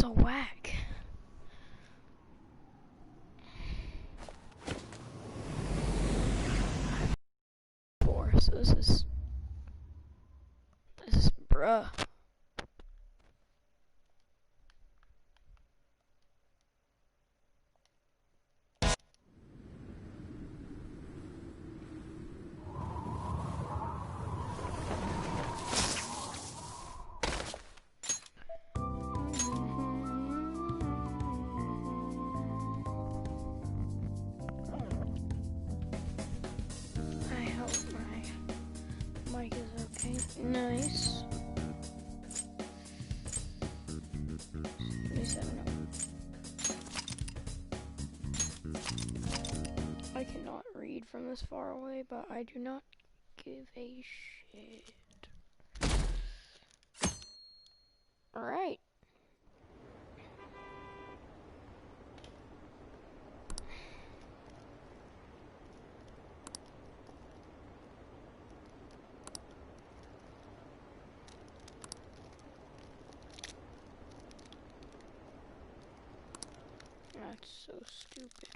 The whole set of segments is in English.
so whack. So this is bruh. I hope my mic is okay. Nice. At least I don't know. I cannot read from this far away, but I do not give a shit. Alright. That's so stupid.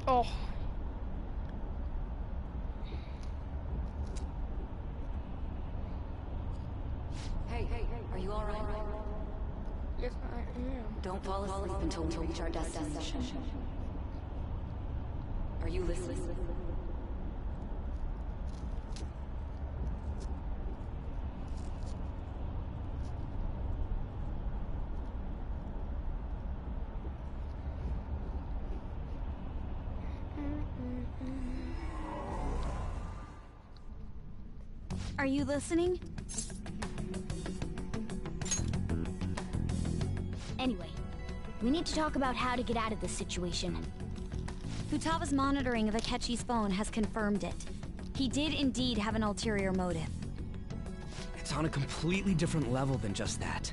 Oh. Hey, are you alright? Yes, I am. Don't fall asleep until we reach our destination. Are you listening? Are you listening? Anyway, we need to talk about how to get out of this situation. Futaga's monitoring of Akechi's phone has confirmed it. He did indeed have an ulterior motive. It's on a completely different level than just that.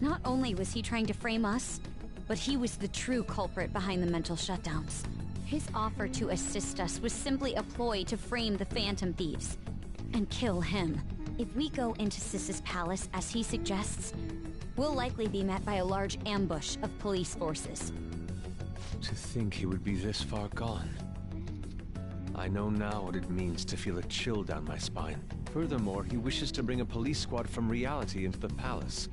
Not only was he trying to frame us, but he was the true culprit behind the mental shutdowns. His offer to assist us was simply a ploy to frame the Phantom Thieves and kill him. If we go into Sis's palace as he suggests, we'll likely be met by a large ambush of police forces. To think he would be this far gone. I know now what it means to feel a chill down my spine. Furthermore, he wishes to bring a police squad from reality into the palace.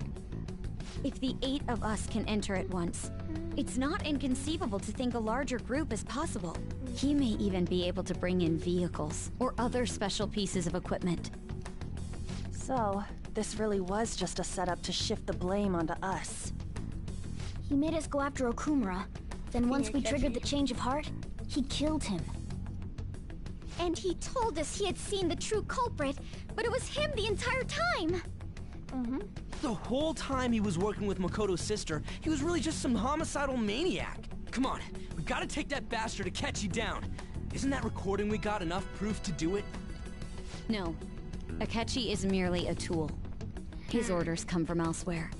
If the 8 of us can enter at once, it's not inconceivable to think a larger group is possible. He may even be able to bring in vehicles or other special pieces of equipment. So, this really was just a setup to shift the blame onto us. He made us go after Okumura. Then once we triggered the change of heart, he killed him. And he told us he had seen the true culprit, but it was him the entire time! The whole time he was working with Makoto's sister, he was really just some homicidal maniac. Come on, we gotta take that bastard Akechi down. Isn't that recording we got enough proof to do it? No, Akechi is merely a tool. His orders come from elsewhere.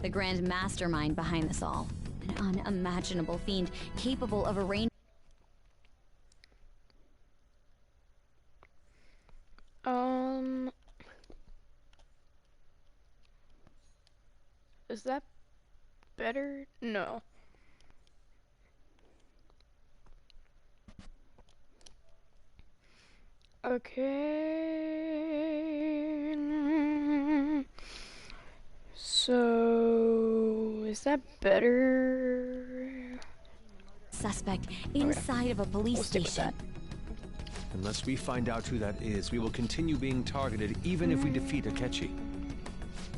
The grand mastermind behind this all. An unimaginable fiend capable of arranging. Is that better? No. Okay. So, is that better? Suspect inside of a police station. Unless we find out who that is, we will continue being targeted even if we defeat Akechi.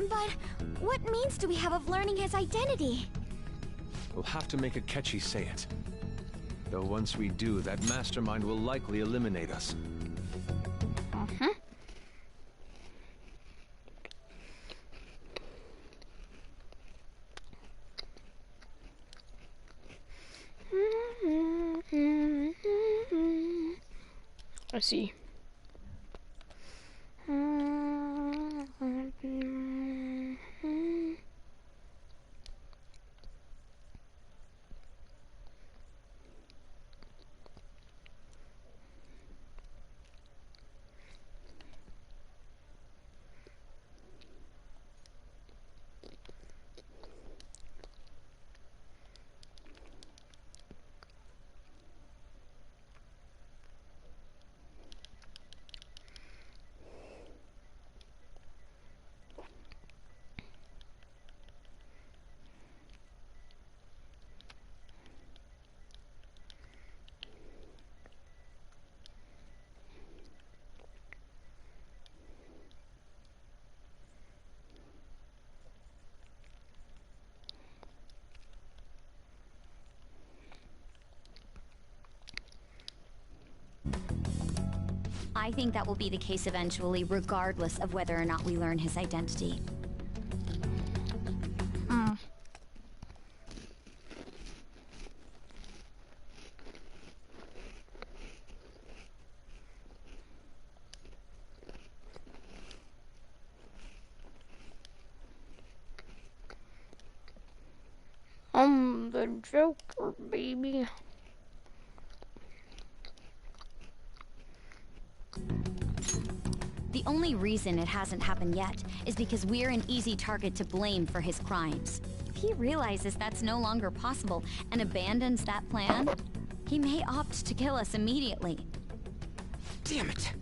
But what means do we have of learning his identity? We'll have to make Akechi say it. Though once we do, that mastermind will likely eliminate us. I see. I think that will be the case eventually, regardless of whether or not we learn his identity. I'm the Joker, baby. The only reason it hasn't happened yet is because we're an easy target to blame for his crimes. If he realizes that's no longer possible and abandons that plan, he may opt to kill us immediately. Damn it.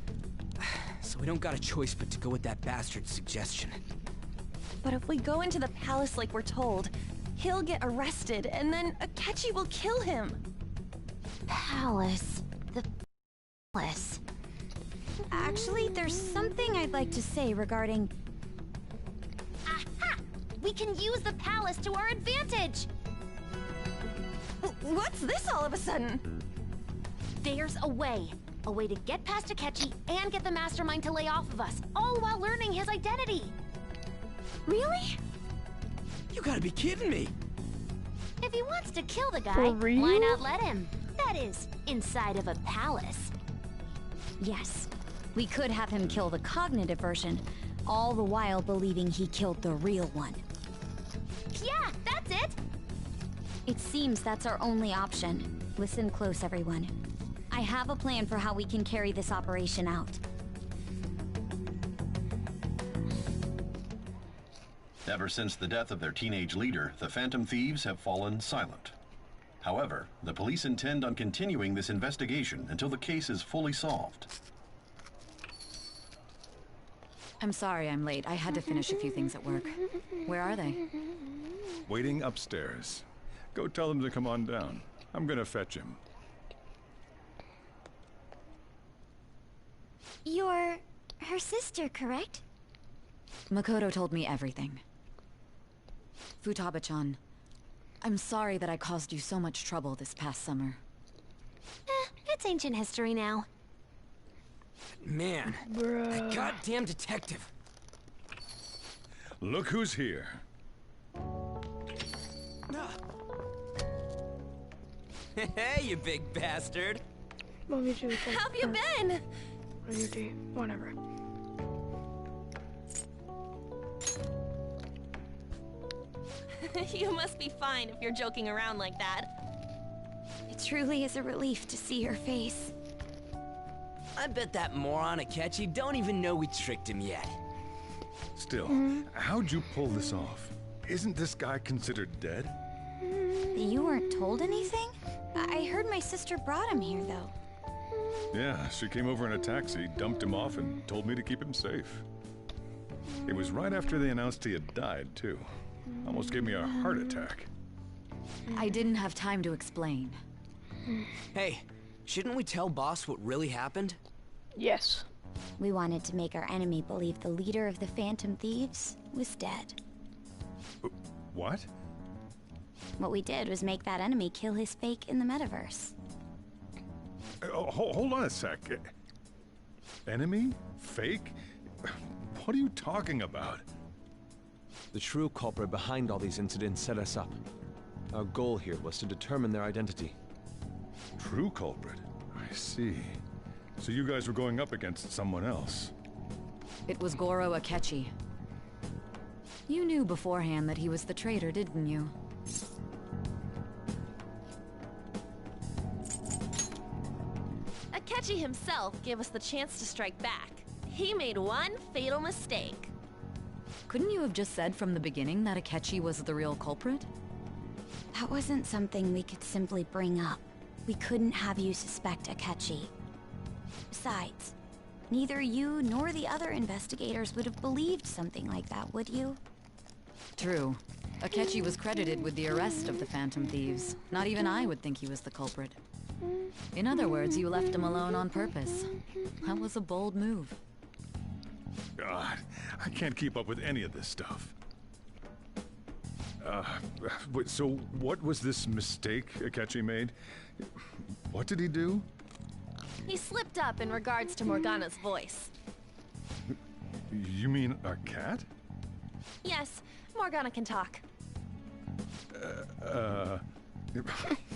So we don't got a choice but to go with that bastard's suggestion. But if we go into the palace like we're told, he'll get arrested, and then Akechi will kill him. Palace. The palace. Actually, there's something I'd like to say regarding... Aha! We can use the palace to our advantage! What's this all of a sudden? There's a way. A way to get past Akechi and get the mastermind to lay off of us, all while learning his identity. Really? You gotta be kidding me! If he wants to kill the guy, For real? why not let him? That is, inside of a palace. Yes, we could have him kill the cognitive version, all the while believing he killed the real one. Yeah, that's it! It seems that's our only option. Listen close, everyone. I have a plan for how we can carry this operation out. Ever since the death of their teenage leader, the Phantom Thieves have fallen silent. However, the police intend on continuing this investigation until the case is fully solved. I'm sorry I'm late. I had to finish a few things at work. Where are they? Waiting upstairs. Go tell them to come on down. I'm gonna fetch him. You're her sister, correct? Makoto told me everything. Futaba-chan, I'm sorry that I caused you so much trouble this past summer. It's ancient history now. Man, that goddamn detective. Look who's here. Hey, you big bastard. Let me do How have you been? Whatever. You must be fine if you're joking around like that. It truly is a relief to see your face. I bet that moron Akechi don't even know we tricked him yet. Still, how'd you pull this off? Isn't this guy considered dead? You weren't told anything? I heard my sister brought him here, though. Yeah, she came over in a taxi, dumped him off, and told me to keep him safe. It was right after they announced he had died, too. Almost gave me a heart attack. I didn't have time to explain. Hey, shouldn't we tell boss what really happened? Yes. We wanted to make our enemy believe the leader of the Phantom Thieves was dead. What? What we did was make that enemy kill his fake in the metaverse. Hold on a sec. Enemy? Fake? What are you talking about? The true culprit behind all these incidents set us up. Our goal here was to determine their identity. True culprit? I see. So you guys were going up against someone else. It was Goro Akechi. You knew beforehand that he was the traitor, didn't you? Akechi himself gave us the chance to strike back. He made one fatal mistake. Couldn't you have just said from the beginning that Akechi was the real culprit? That wasn't something we could simply bring up. We couldn't have you suspect Akechi. Besides, neither you nor the other investigators would have believed something like that, would you? True. Akechi was credited with the arrest of the Phantom Thieves. Not even I would think he was the culprit. In other words, you left him alone on purpose. That was a bold move. God, I can't keep up with any of this stuff. So what was this mistake Akechi made? What did he do? He slipped up in regards to Morgana's voice. You mean a cat? Yes, Morgana can talk.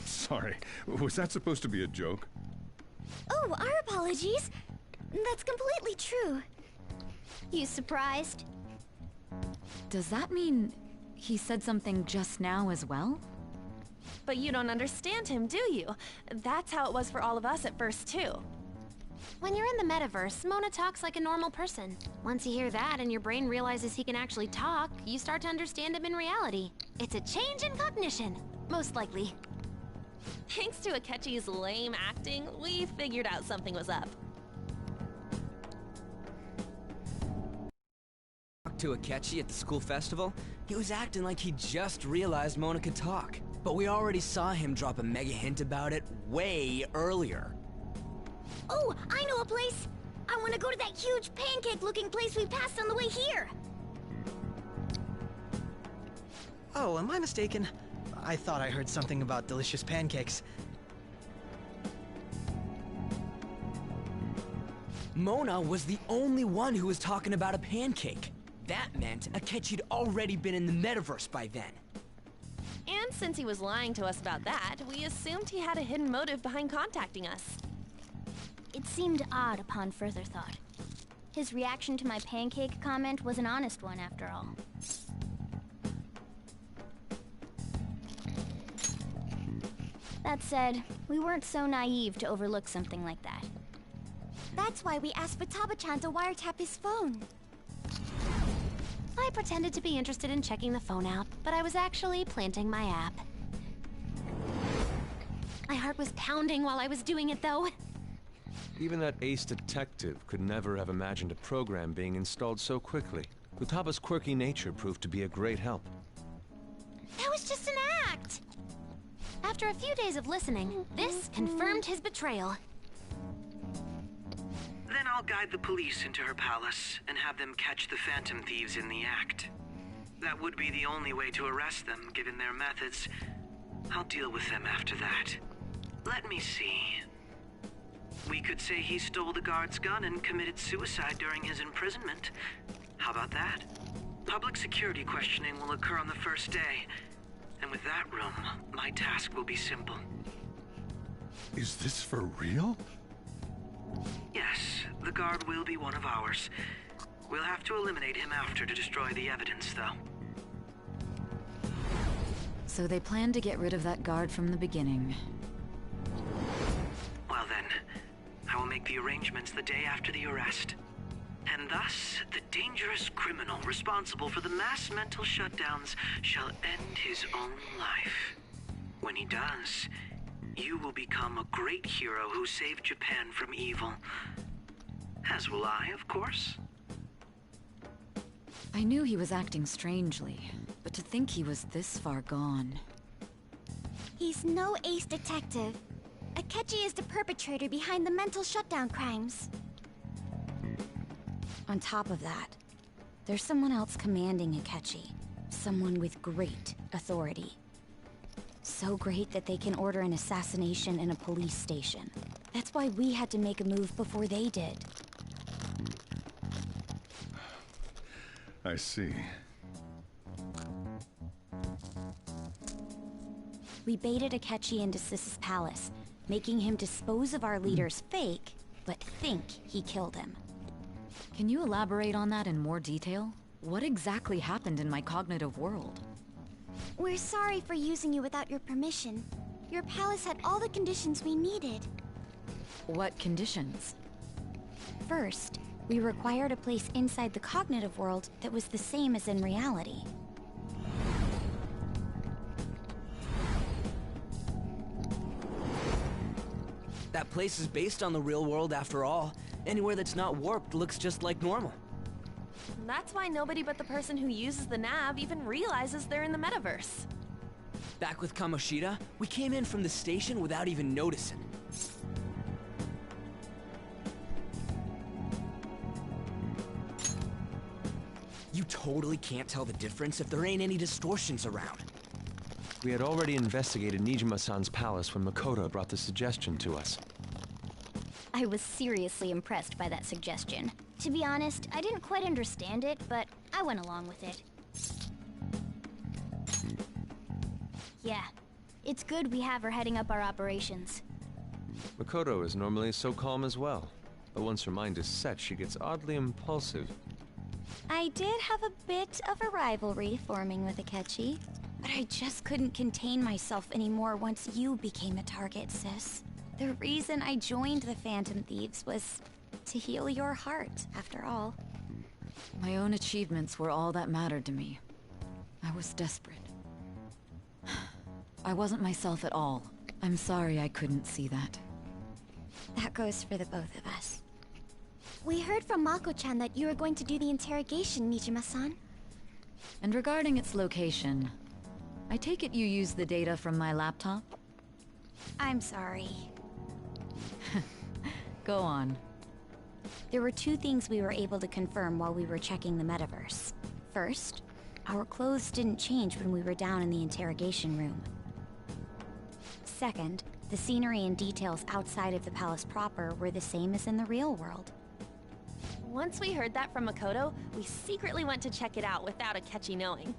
Sorry. Was that supposed to be a joke? Oh, our apologies. That's completely true. You surprised? Does that mean he said something just now as well? But you don't understand him, do you? That's how it was for all of us at first, too. When you're in the metaverse, Mona talks like a normal person. Once you hear that and your brain realizes he can actually talk, you start to understand him in reality. It's a change in cognition, most likely. Thanks to Akechi's lame acting, we figured out something was up. To Akechi at the school festival, he was acting like he just realized Mona could talk. But we already saw him drop a mega hint about it way earlier. Oh, I know a place! I want to go to that huge pancake-looking place we passed on the way here! Oh, am I mistaken? I thought I heard something about delicious pancakes. Mona was the only one who was talking about a pancake. That meant Akechi'd already been in the metaverse by then. And since he was lying to us about that, we assumed he had a hidden motive behind contacting us. It seemed odd upon further thought. His reaction to my pancake comment was an honest one, after all. That said, we weren't so naive to overlook something like that. That's why we asked Futaba-chan to wiretap his phone. I pretended to be interested in checking the phone out, but I was actually planting my app. My heart was pounding while I was doing it, though. Even that ace detective could never have imagined a program being installed so quickly. Futaba's quirky nature proved to be a great help. That was just an act! After a few days of listening, this confirmed his betrayal. Then I'll guide the police into her palace and have them catch the Phantom Thieves in the act. That would be the only way to arrest them, given their methods. I'll deal with them after that. Let me see. We could say he stole the guard's gun and committed suicide during his imprisonment. How about that? Public security questioning will occur on the first day. And with that room, my task will be simple. Is this for real? Yes, the guard will be one of ours. We'll have to eliminate him after to destroy the evidence, though. So they planned to get rid of that guard from the beginning. Well then, I will make the arrangements the day after the arrest. And thus, the dangerous criminal responsible for the mass mental shutdowns shall end his own life. When he does, you will become a great hero who saved Japan from evil. As will I, of course. I knew he was acting strangely, but to think he was this far gone. He's no ace detective. Akechi is the perpetrator behind the mental shutdown crimes. On top of that, there's someone else commanding Akechi. Someone with great authority. So great that they can order an assassination in a police station. That's why we had to make a move before they did. I see. We baited Akechi into Sis's palace, making him dispose of our leader's fake, but think he killed him. Can you elaborate on that in more detail? What exactly happened in my cognitive world? We're sorry for using you without your permission. Your palace had all the conditions we needed. What conditions? First, we required a place inside the cognitive world that was the same as in reality. That place is based on the real world after all. Anywhere that's not warped looks just like normal. That's why nobody but the person who uses the nav even realizes they're in the metaverse. Back with Kamoshida, we came in from the station without even noticing. You totally can't tell the difference if there ain't any distortions around. We had already investigated Nijima-san's palace when Makoto brought the suggestion to us. I was seriously impressed by that suggestion. To be honest, I didn't quite understand it, but I went along with it. Yeah, it's good we have her heading up our operations. Makoto is normally so calm as well, but once her mind is set, she gets oddly impulsive. I did have a bit of a rivalry forming with Akechi, but I just couldn't contain myself anymore once you became a target, sis. The reason I joined the Phantom Thieves was to heal your heart, after all. My own achievements were all that mattered to me. I was desperate. I wasn't myself at all. I'm sorry I couldn't see that. That goes for the both of us. We heard from Mako-chan that you were going to do the interrogation, Nijima-san. And regarding its location, I take it you used the data from my laptop? I'm sorry. Go on. There were two things we were able to confirm while we were checking the metaverse. First, our clothes didn't change when we were down in the interrogation room. Second, the scenery and details outside of the palace proper were the same as in the real world. Once we heard that from Makoto, we secretly went to check it out without Akechi knowing.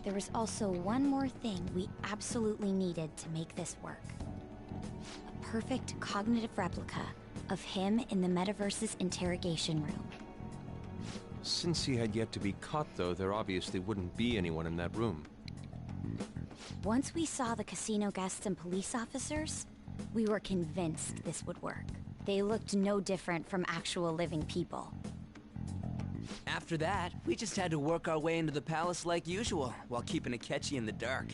There was also one more thing we absolutely needed to make this work. A perfect cognitive replica of him in the metaverse's interrogation room. Since he had yet to be caught, though, there obviously wouldn't be anyone in that room. Once we saw the casino guests and police officers, we were convinced this would work. They looked no different from actual living people. After that, we just had to work our way into the palace like usual, while keeping Akechi in the dark.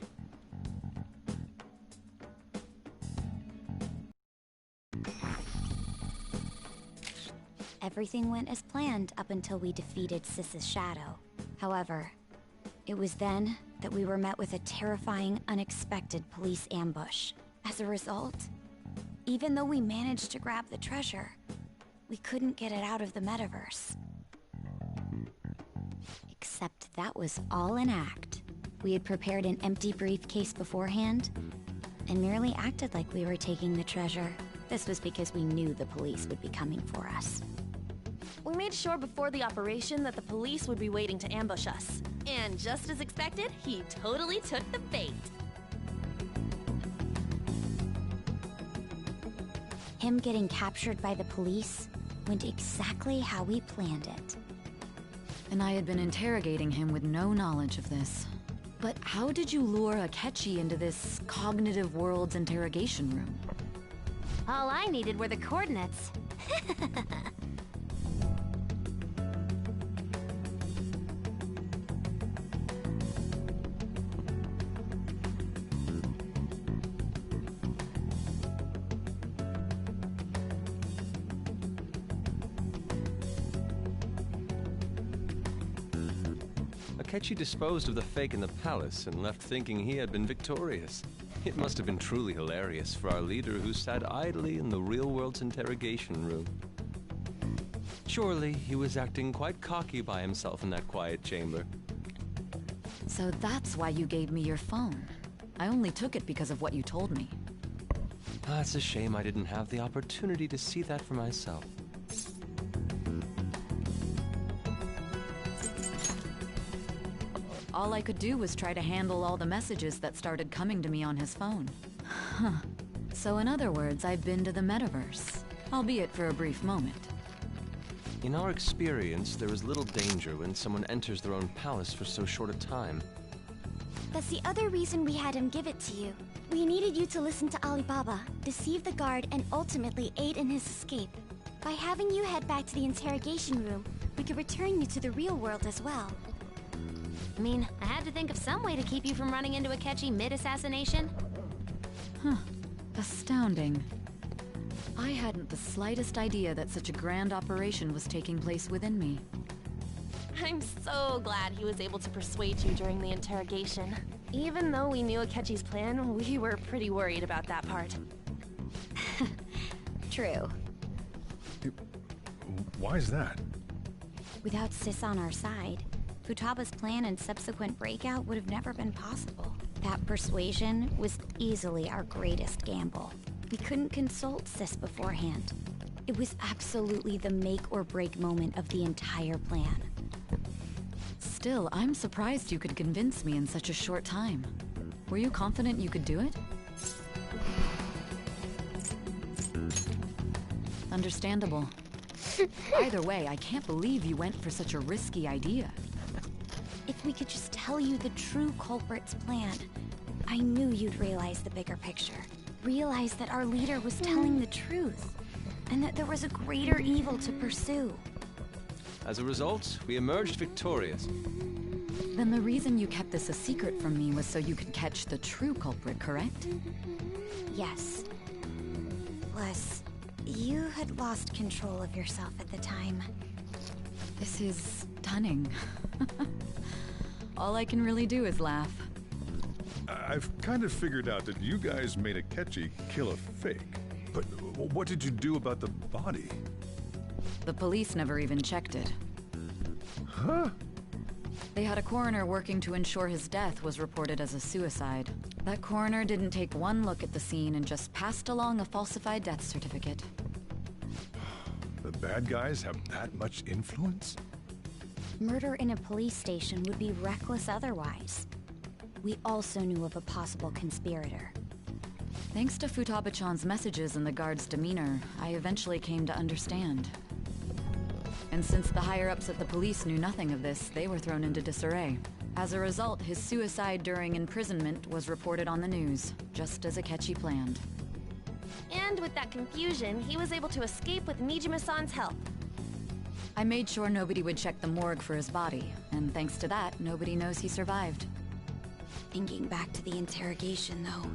Everything went as planned up until we defeated Sis's shadow. However, it was then that we were met with a terrifying, unexpected police ambush. As a result, even though we managed to grab the treasure, we couldn't get it out of the metaverse. Except that was all an act. We had prepared an empty briefcase beforehand, and merely acted like we were taking the treasure. This was because we knew the police would be coming for us. We made sure before the operation that the police would be waiting to ambush us. And just as expected, he totally took the bait. Him getting captured by the police went exactly how we planned it. And I had been interrogating him with no knowledge of this. But how did you lure Akechi into this cognitive world's interrogation room? All I needed were the coordinates. Akechi disposed of the fake in the palace and left thinking he had been victorious. It must have been truly hilarious for our leader who sat idly in the real world's interrogation room. Surely he was acting quite cocky by himself in that quiet chamber. So that's why you gave me your phone. I only took it because of what you told me. It's a shame I didn't have the opportunity to see that for myself. All I could do was try to handle all the messages that started coming to me on his phone. Huh. So in other words, I've been to the metaverse, albeit for a brief moment. In our experience, there is little danger when someone enters their own palace for so short a time. That's the other reason we had him give it to you. We needed you to listen to Alibaba, deceive the guard, and ultimately aid in his escape. By having you head back to the interrogation room, we could return you to the real world as well. I mean, I had to think of some way to keep you from running into Akechi mid-assassination. Huh. Astounding. I hadn't the slightest idea that such a grand operation was taking place within me. I'm so glad he was able to persuade you during the interrogation. Even though we knew Akechi's plan, we were pretty worried about that part. True. Why is that? Without Sis on our side, Futaba's plan and subsequent breakout would have never been possible. That persuasion was easily our greatest gamble. We couldn't consult Sis beforehand. It was absolutely the make or break moment of the entire plan. Still, I'm surprised you could convince me in such a short time. Were you confident you could do it? Understandable. Either way, I can't believe you went for such a risky idea. If we could just tell you the true culprit's plan, I knew you'd realize the bigger picture. Realize that our leader was telling the truth, and that there was a greater evil to pursue. As a result, we emerged victorious. Then the reason you kept this a secret from me was so you could catch the true culprit, correct? Yes. Plus, you had lost control of yourself at the time. This is stunning. All I can really do is laugh. I've kind of figured out that you guys made Akechi kill a fake. But what did you do about the body? The police never even checked it. Huh? They had a coroner working to ensure his death was reported as a suicide. That coroner didn't take one look at the scene and just passed along a falsified death certificate. The bad guys have that much influence? Murder in a police station would be reckless otherwise. We also knew of a possible conspirator. Thanks to Futaba-chan's messages and the guard's demeanor, I eventually came to understand. And since the higher-ups at the police knew nothing of this, they were thrown into disarray. As a result, his suicide during imprisonment was reported on the news, just as Akechi planned. And with that confusion, he was able to escape with Mijima-san's help. I made sure nobody would check the morgue for his body, and thanks to that, nobody knows he survived. Thinking back to the interrogation, though,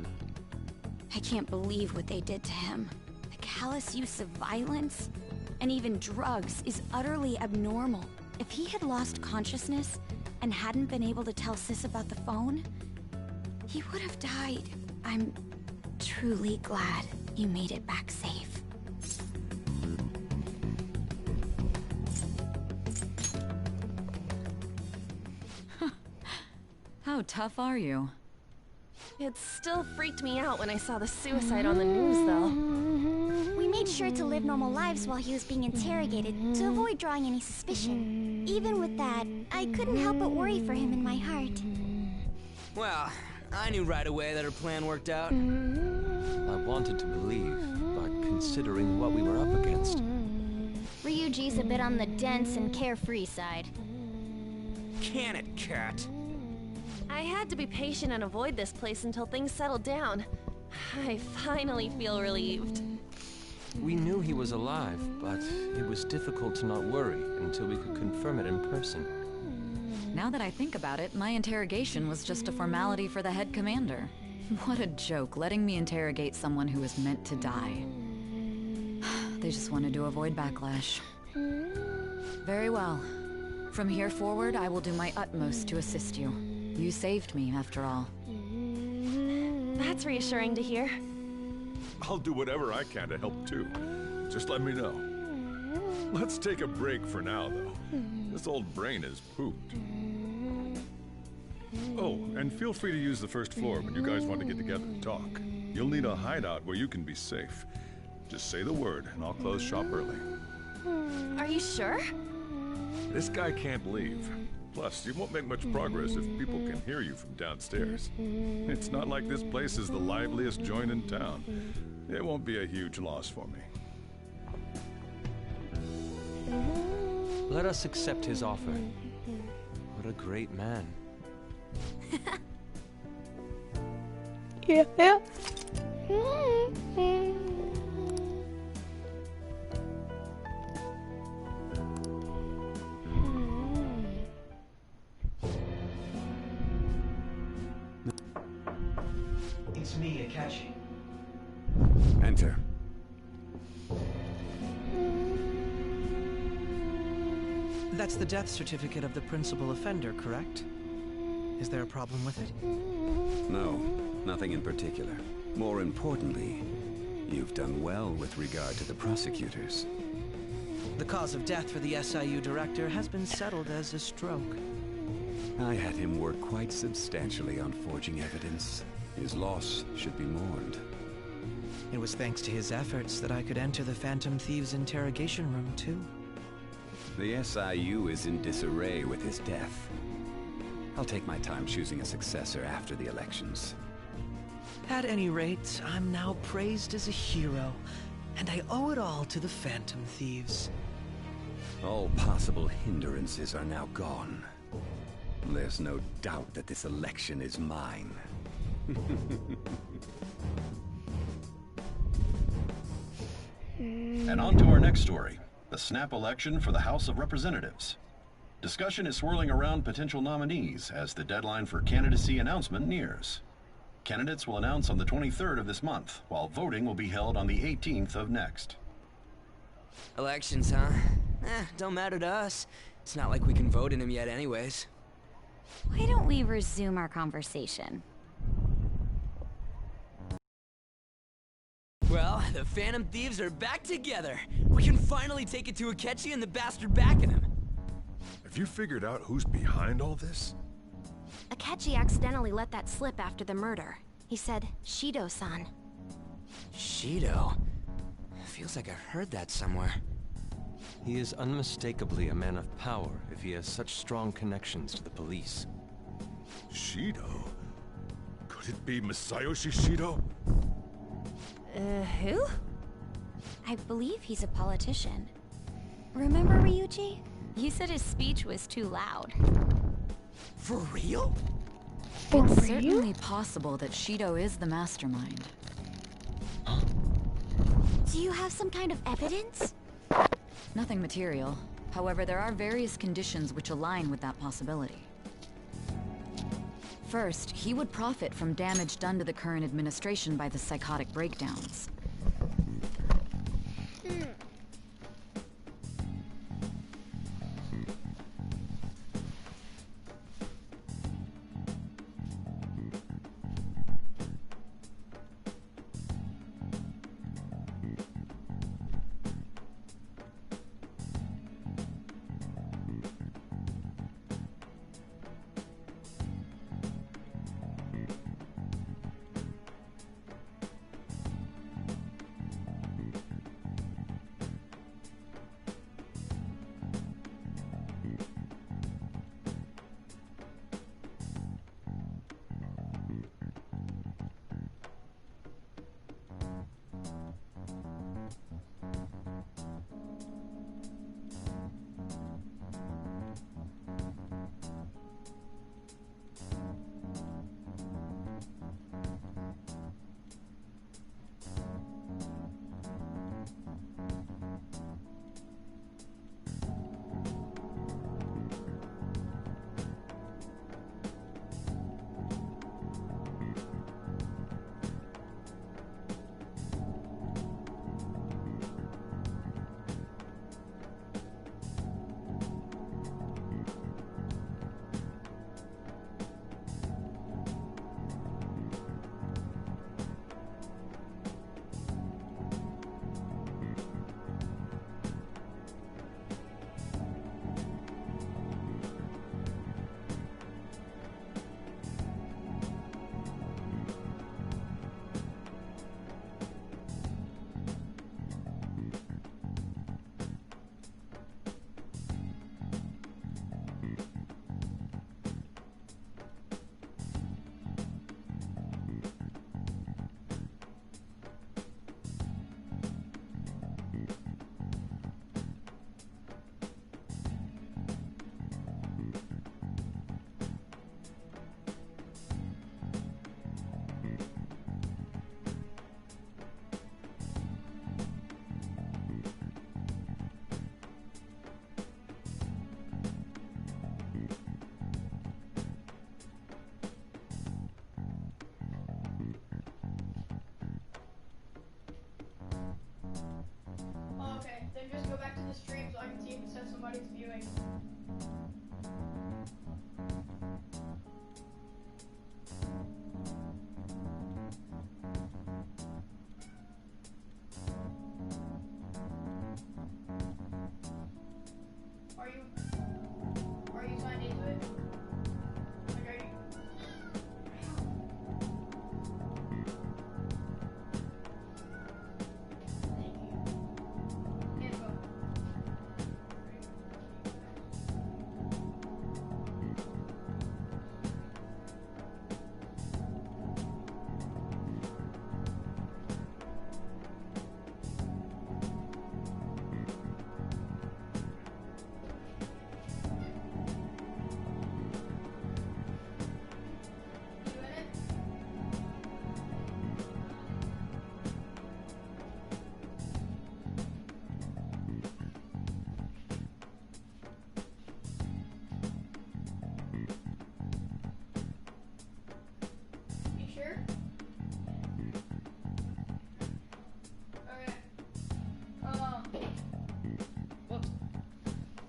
I can't believe what they did to him. The callous use of violence, and even drugs, is utterly abnormal. If he had lost consciousness and hadn't been able to tell Sis about the phone, he would have died. I'm truly glad you made it back safe. How tough are you? It still freaked me out when I saw the suicide on the news, though. We made sure to live normal lives while he was being interrogated to avoid drawing any suspicion. Even with that, I couldn't help but worry for him in my heart. Well, I knew right away that her plan worked out. I wanted to believe, but considering what we were up against... Ryuji's a bit on the dense and carefree side. Can it, cat? I had to be patient and avoid this place until things settled down. I finally feel relieved. We knew he was alive, but it was difficult to not worry until we could confirm it in person. Now that I think about it, my interrogation was just a formality for the head commander. What a joke, letting me interrogate someone who was meant to die. They just wanted to avoid backlash. Very well. From here forward, I will do my utmost to assist you. You saved me, after all. That's reassuring to hear. I'll do whatever I can to help too. Just let me know. Let's take a break for now, though. This old brain is pooped. Oh, and feel free to use the first floor when you guys want to get together and talk. You'll need a hideout where you can be safe. Just say the word, and I'll close shop early. Are you sure? This guy can't leave. Plus, you won't make much progress if people can hear you from downstairs. It's not like this place is the liveliest joint in town. It won't be a huge loss for me. Let us accept his offer. What a great man. Yeah. It's me, Akechi. Enter. That's the death certificate of the principal offender, correct? Is there a problem with it? No, nothing in particular. More importantly, you've done well with regard to the prosecutors. The cause of death for the SIU director has been settled as a stroke. I had him work quite substantially on forging evidence. His loss should be mourned. It was thanks to his efforts that I could enter the Phantom Thieves' interrogation room, too. The SIU is in disarray with his death. I'll take my time choosing a successor after the elections. At any rate, I'm now praised as a hero, and I owe it all to the Phantom Thieves. All possible hindrances are now gone. There's no doubt that this election is mine. And on to our next story, the snap election for the House of Representatives. Discussion is swirling around potential nominees as the deadline for candidacy announcement nears. Candidates will announce on the 23rd of this month, while voting will be held on the 18th of next. Elections, huh? Don't matter to us. It's not like we can vote in them yet anyways. Why don't we resume our conversation? Well, the Phantom Thieves are back together. We can finally take it to Akechi and the bastard backing him. Have you figured out who's behind all this? Akechi accidentally let that slip after the murder. He said, Shido-san. Shido? Feels like I've heard that somewhere. He is unmistakably a man of power if he has such strong connections to the police. Shido? Could it be Masayoshi Shido? Who? I believe he's a politician. Remember, Ryuji? You said his speech was too loud. For real? It's certainly possible that Shido is the mastermind. Do you have some kind of evidence? Nothing material. However, there are various conditions which align with that possibility. First, he would profit from damage done to the current administration by the psychotic breakdowns.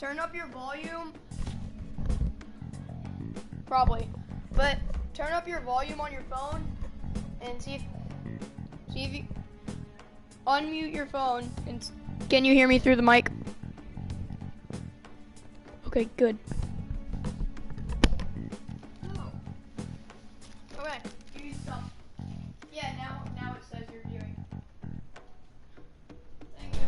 turn up your volume. Probably. But turn up your volume on your phone and see if you unmute your phone and can you hear me through the mic? Okay, good. Okay, you stop. Yeah, now it says you're viewing. Thank you.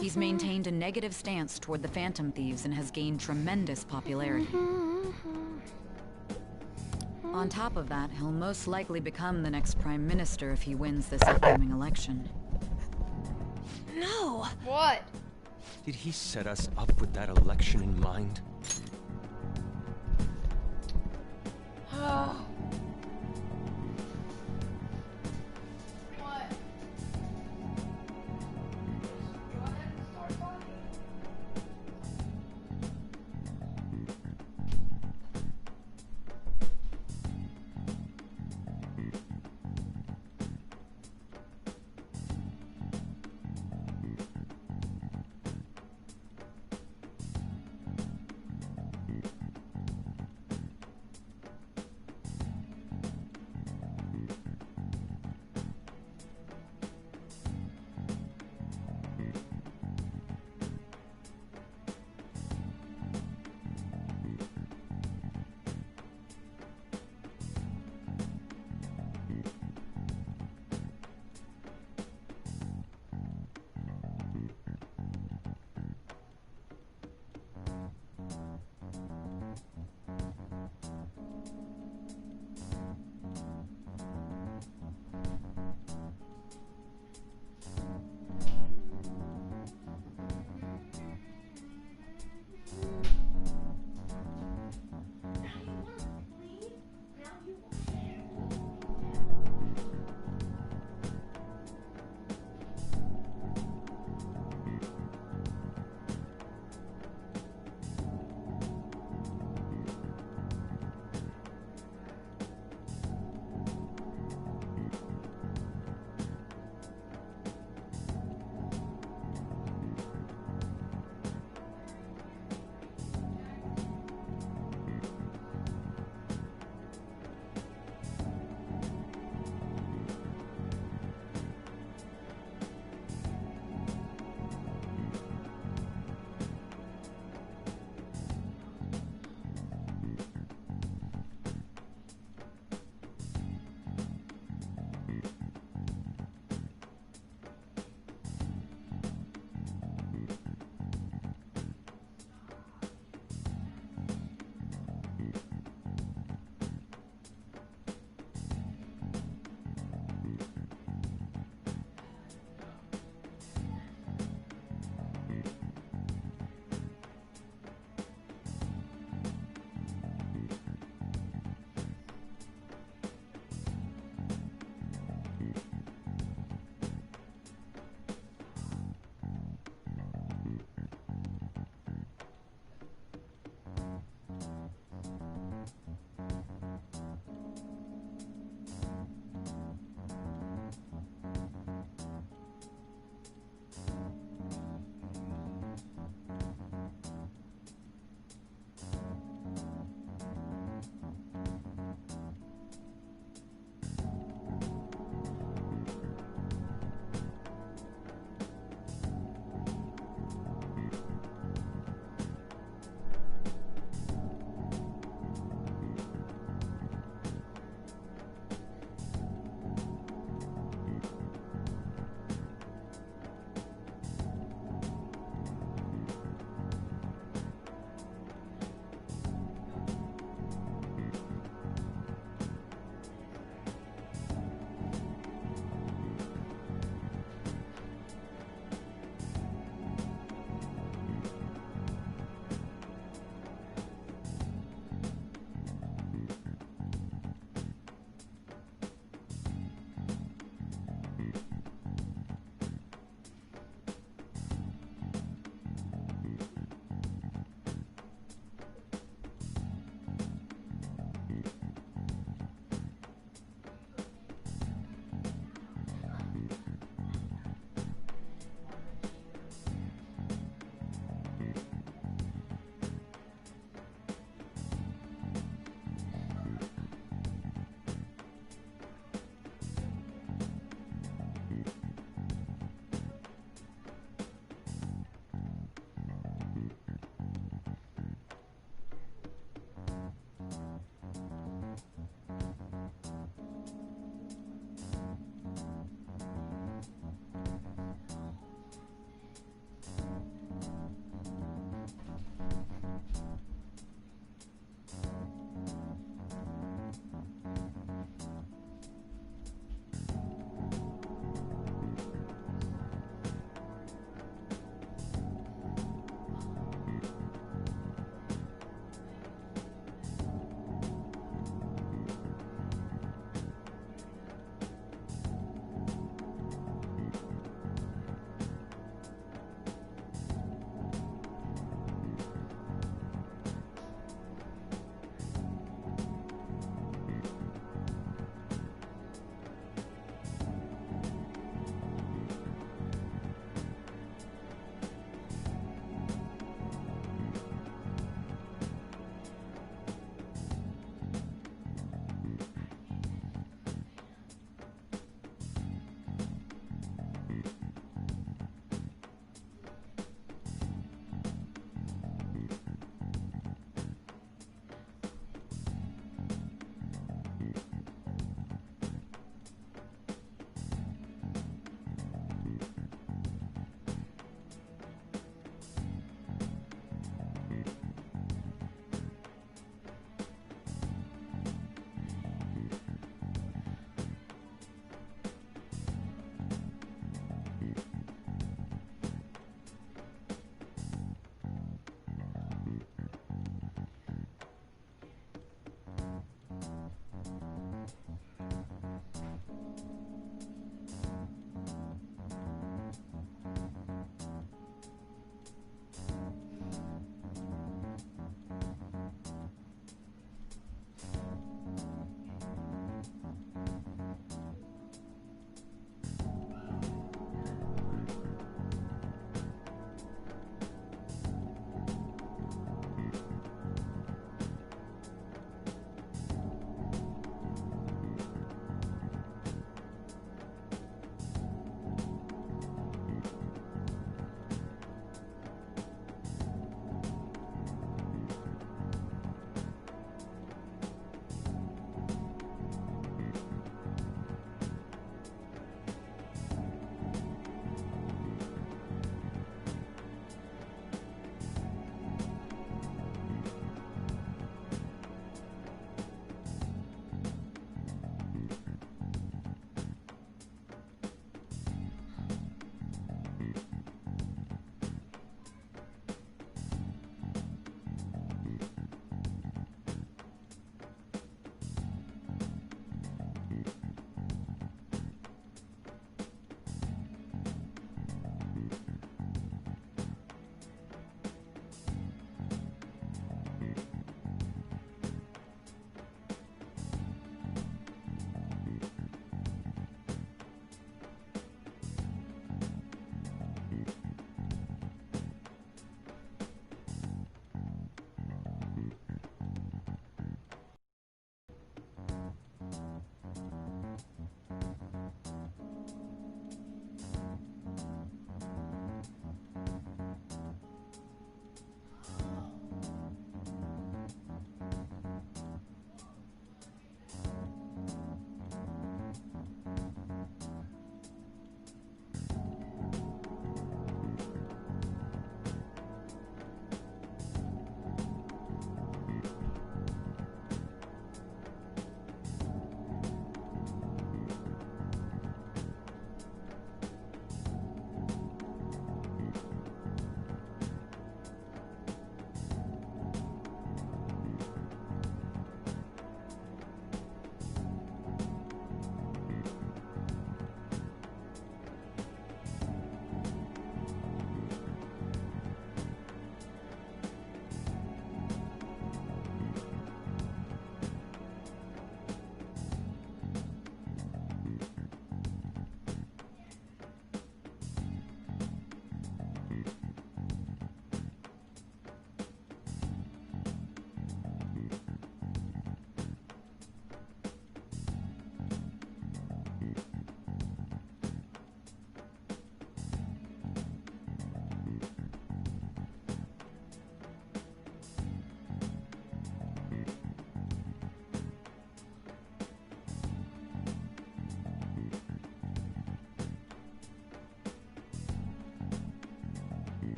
He's maintained a negative stance toward the Phantom Thieves and has gained tremendous popularity. On top of that, he'll most likely become the next Prime Minister if he wins this upcoming election. No! What? Did he set us up with that election in mind? What? Go ahead and start talking.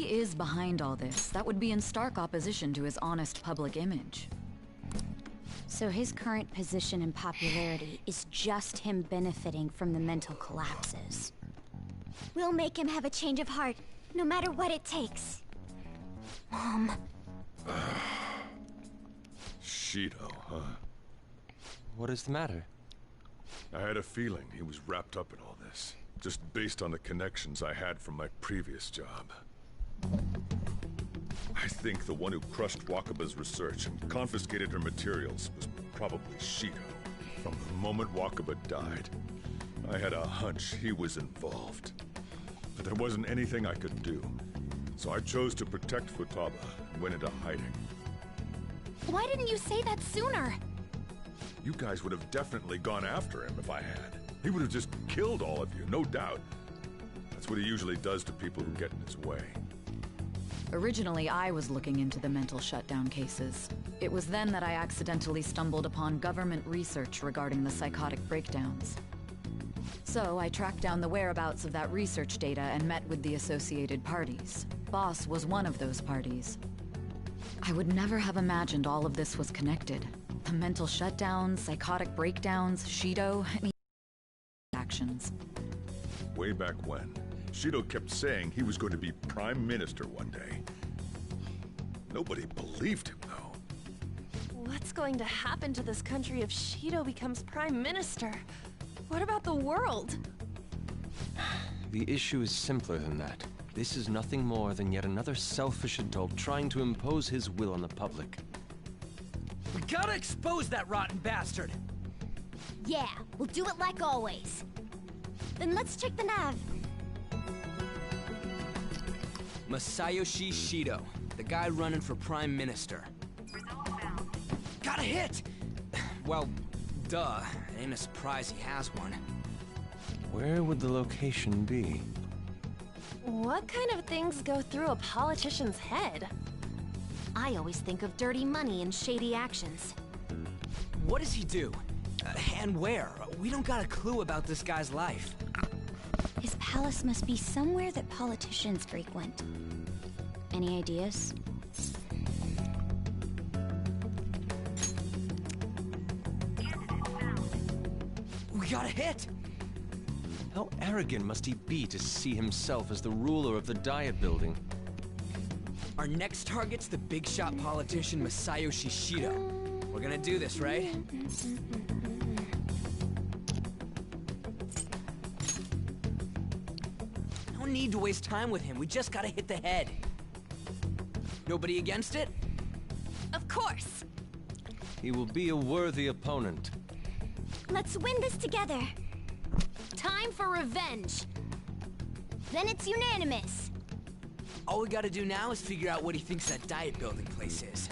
is behind all this, that would be in stark opposition to his honest public image. So his current position and popularity is just him benefiting from the mental collapses. We'll make him have a change of heart, no matter what it takes. Mom. Shido, huh? What is the matter? I had a feeling he was wrapped up in all this, just based on the connections I had from my previous job. I think the one who crushed Wakaba's research and confiscated her materials was probably Shido. From the moment Wakaba died, I had a hunch he was involved. But there wasn't anything I could do, so I chose to protect Futaba and went into hiding. Why didn't you say that sooner? You guys would have definitely gone after him if I had. He would have just killed all of you, no doubt. That's what he usually does to people who get in his way. Originally, I was looking into the mental shutdown cases. It was then that I accidentally stumbled upon government research regarding the psychotic breakdowns. So I tracked down the whereabouts of that research data and met with the associated parties. Boss was one of those parties. I would never have imagined all of this was connected. The mental shutdowns, psychotic breakdowns, Shido, and actions. Way back when, Shido kept saying he was going to be Prime Minister one day. Nobody believed him, though. What's going to happen to this country if Shido becomes Prime Minister? What about the world? The issue is simpler than that. This is nothing more than yet another selfish adult trying to impose his will on the public. We gotta expose that rotten bastard! Yeah, we'll do it like always. Then let's check the nav. Masayoshi Shido, the guy running for Prime Minister. Got a hit! Well, duh. Ain't a surprise he has one. Where would the location be? What kind of things go through a politician's head? I always think of dirty money and shady actions. What does he do? And where? We don't got a clue about this guy's life. His palace must be somewhere that politicians frequent. Any ideas? We got a hit! How arrogant must he be to see himself as the ruler of the Diet Building? Our next target's the big shot politician Masayoshi Shido. We're gonna do this, right? No need to waste time with him. We just gotta hit the head. Nobody against it? Of course! He will be a worthy opponent. Let's win this together. Time for revenge! Then it's unanimous. All we gotta do now is figure out what he thinks that diet building place is.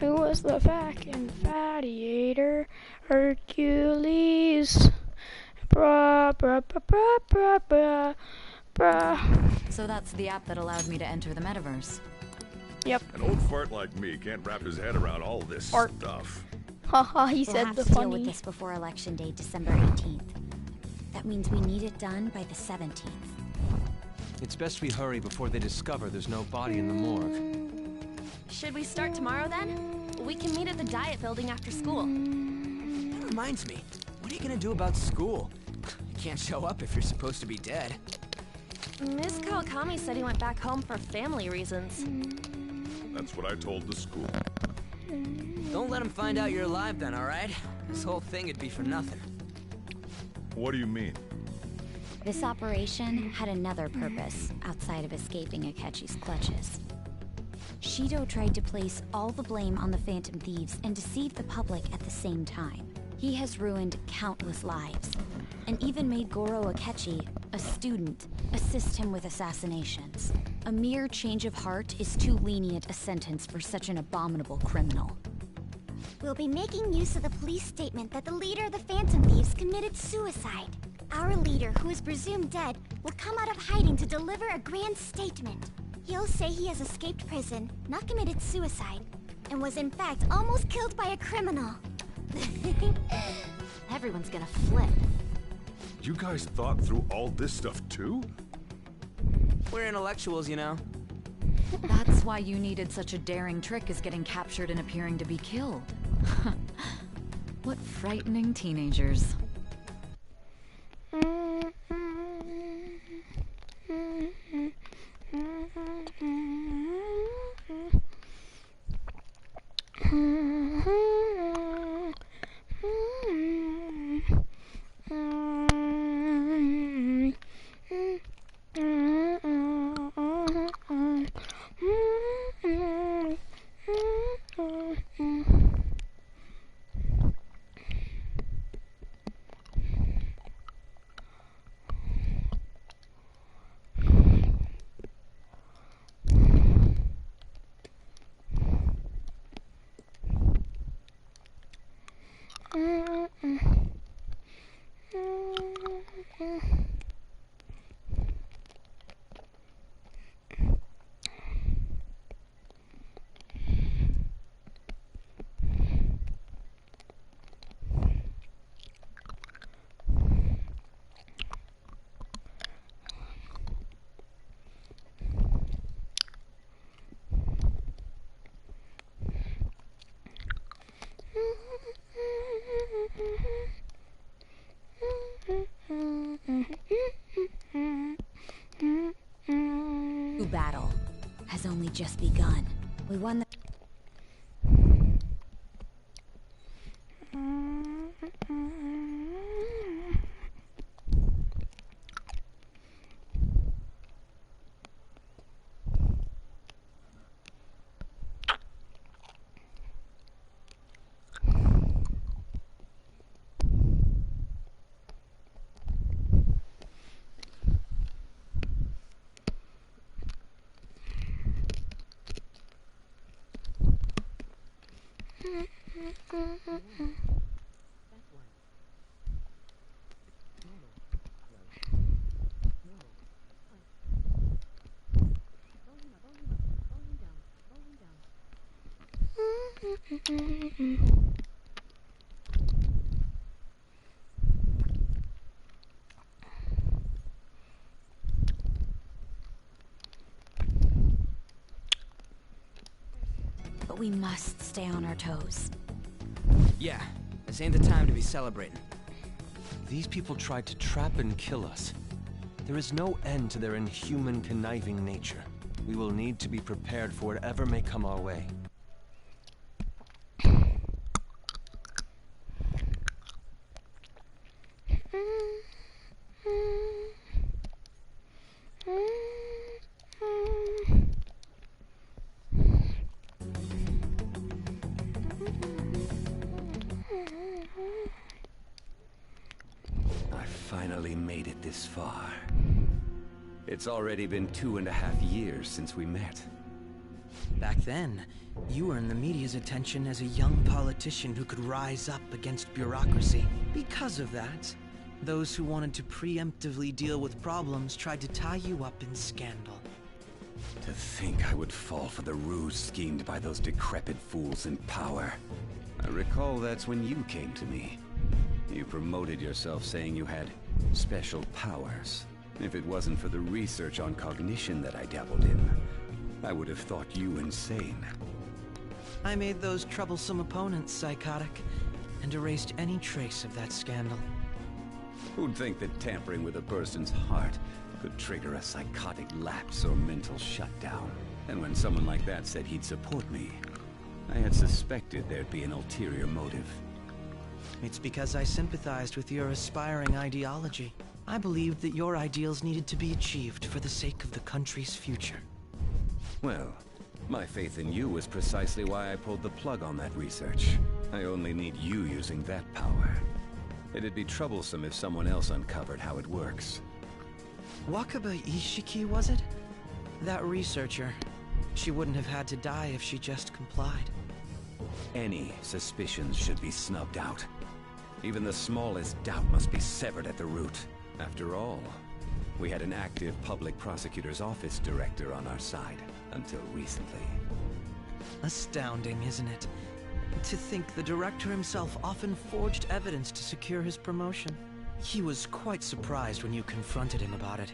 Who was the fat infatuator? Hercules. Bra, bra, bra, bra, bra, bra, bra. So that's the app that allowed me to enter the metaverse. Yep. An old fart like me can't wrap his head around all this stuff. Haha, he We'll said have the to deal funny. with this before Election Day, December 18th. That means we need it done by the 17th. It's best we hurry before they discover there's no body in the morgue. Should we start tomorrow then? We can meet at the Diet Building after school. That reminds me. What are you gonna do about school? You can't show up if you're supposed to be dead. Miss Kawakami said he went back home for family reasons. That's what I told the school. Don't let him find out you're alive then, alright? This whole thing would be for nothing. What do you mean? This operation had another purpose outside of escaping Akechi's clutches. Shido tried to place all the blame on the Phantom Thieves and deceive the public at the same time. He has ruined countless lives, and even made Goro Akechi, a student, assist him with assassinations. A mere change of heart is too lenient a sentence for such an abominable criminal. We'll be making use of the police statement that the leader of the Phantom Thieves committed suicide. Our leader, who is presumed dead, will come out of hiding to deliver a grand statement. He'll say he has escaped prison, not committed suicide, and was in fact almost killed by a criminal. Everyone's gonna flip. You guys thought through all this stuff too? We're intellectuals, you know. That's why you needed such a daring trick as getting captured and appearing to be killed. What frightening teenagers. Battle has only just begun. We won the But we must stay on our toes. Yeah, this ain't the time to be celebrating. These people tried to trap and kill us. There is no end to their inhuman, conniving nature. We will need to be prepared for whatever may come our way. I finally made it this far. It's already been 2.5 years since we met. Back then, you earned the media's attention as a young politician who could rise up against bureaucracy. Because of that, those who wanted to preemptively deal with problems tried to tie you up in scandal. To think I would fall for the ruse schemed by those decrepit fools in power. I recall that's when you came to me. You promoted yourself saying you had special powers. If it wasn't for the research on cognition that I dabbled in, I would have thought you insane. I made those troublesome opponents psychotic, and erased any trace of that scandal. Who'd think that tampering with a person's heart could trigger a psychotic lapse or mental shutdown? And when someone like that said he'd support me, I had suspected there'd be an ulterior motive. It's because I sympathized with your aspiring ideology. I believed that your ideals needed to be achieved for the sake of the country's future. Well, my faith in you was precisely why I pulled the plug on that research. I only need you using that power. It'd be troublesome if someone else uncovered how it works. Wakaba Ishiki, was it? That researcher. She wouldn't have had to die if she just complied. Any suspicions should be snubbed out. Even the smallest doubt must be severed at the root. After all, we had an active public prosecutor's office director on our side, until recently. Astounding, isn't it? To think the director himself often forged evidence to secure his promotion. He was quite surprised when you confronted him about it.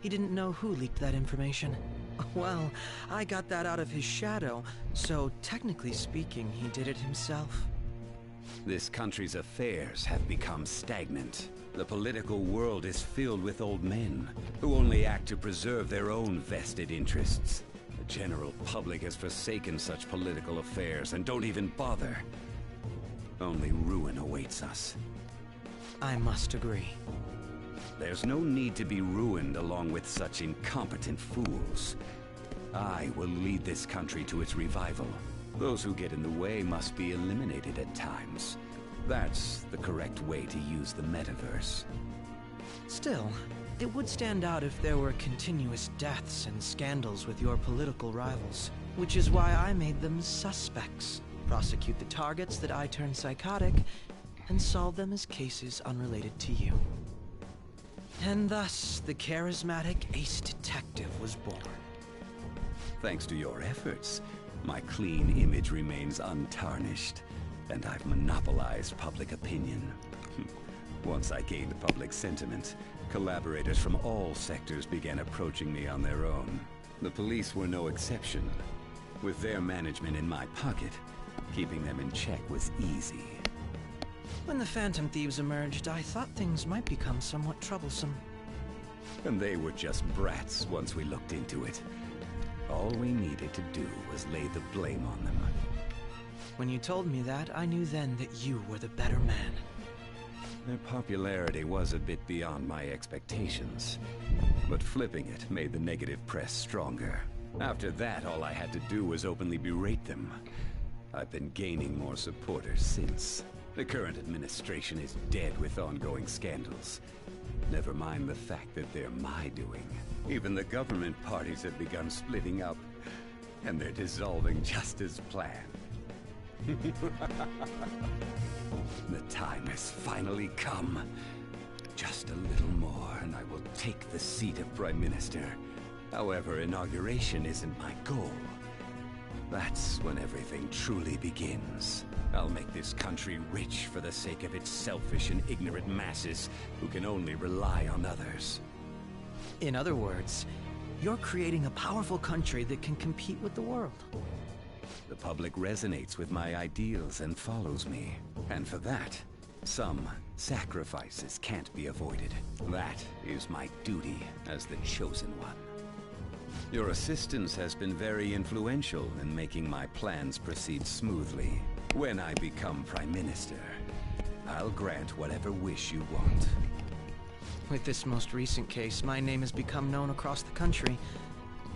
He didn't know who leaked that information. Well, I got that out of his shadow, so technically speaking, he did it himself. This country's affairs have become stagnant. The political world is filled with old men who only act to preserve their own vested interests. The general public has forsaken such political affairs and don't even bother. Only ruin awaits us. I must agree. There's no need to be ruined along with such incompetent fools. I will lead this country to its revival. Those who get in the way must be eliminated at times. That's the correct way to use the metaverse. Still, it would stand out if there were continuous deaths and scandals with your political rivals, which is why I made them suspects. Prosecute the targets that I turned psychotic, and solve them as cases unrelated to you. And thus, the charismatic ace detective was born. Thanks to your efforts, my clean image remains untarnished, and I've monopolized public opinion. Once I gained public sentiment, collaborators from all sectors began approaching me on their own. The police were no exception. With their management in my pocket, keeping them in check was easy. When the Phantom Thieves emerged, I thought things might become somewhat troublesome. And they were just brats once we looked into it. All we needed to do was lay the blame on them. When you told me that, I knew then that you were the better man. Their popularity was a bit beyond my expectations, but flipping it made the negative press stronger. After that, all I had to do was openly berate them. I've been gaining more supporters since. The current administration is dead with ongoing scandals. Never mind the fact that they're my doing. Even the government parties have begun splitting up, and they're dissolving just as planned. The time has finally come. Just a little more, and I will take the seat of Prime Minister. However, inauguration isn't my goal. That's when everything truly begins. I'll make this country rich for the sake of its selfish and ignorant masses who can only rely on others. In other words, you're creating a powerful country that can compete with the world. The public resonates with my ideals and follows me. And for that, some sacrifices can't be avoided. That is my duty as the chosen one. Your assistance has been very influential in making my plans proceed smoothly. When I become Prime Minister, I'll grant whatever wish you want. With this most recent case, my name has become known across the country,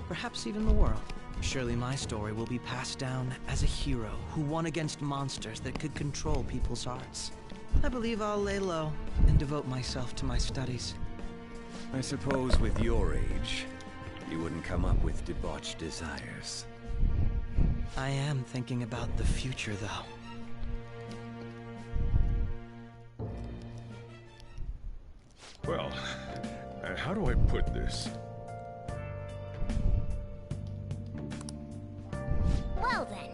perhaps even the world. Surely my story will be passed down as a hero who won against monsters that could control people's hearts. I believe I'll lay low and devote myself to my studies. I suppose with your age, you wouldn't come up with debauched desires. I am thinking about the future, though. Well, how do I put this? Well then.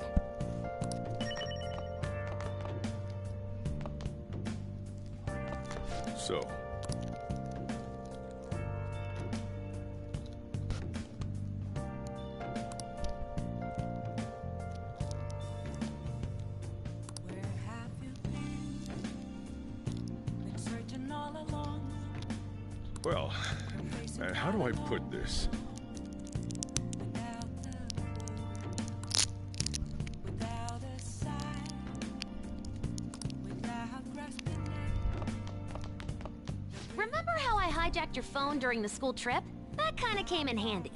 So. Well, how do I put this? Remember how I hijacked your phone during the school trip? That kinda came in handy.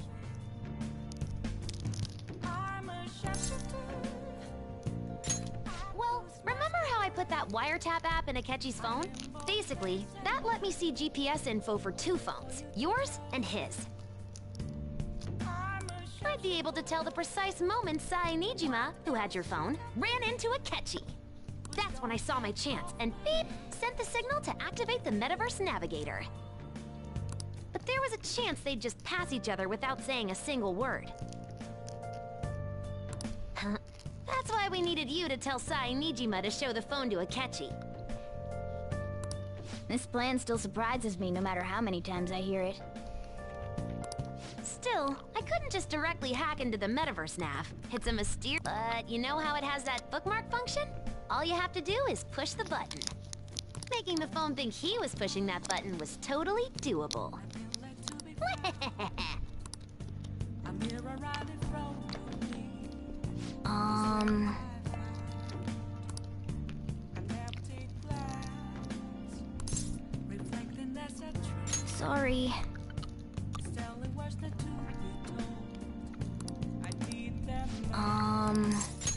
Well, remember how I put that wiretap app in Akechi's phone? Basically, that let me see GPS info for 2 phones, yours and his. I'd be able to tell the precise moment Sai Nijima, who had your phone, ran into Akechi. That's when I saw my chance, and beep, sent the signal to activate the Metaverse Navigator. But there was a chance they'd just pass each other without saying a single word. That's why we needed you to tell Sai Nijima to show the phone to Akechi. This plan still surprises me no matter how many times I hear it. Still, I couldn't just directly hack into the Metaverse Nav. It's a mysterious... But you know how it has that bookmark function? All you have to do is push the button. Making the phone think he was pushing that button was totally doable. Sorry.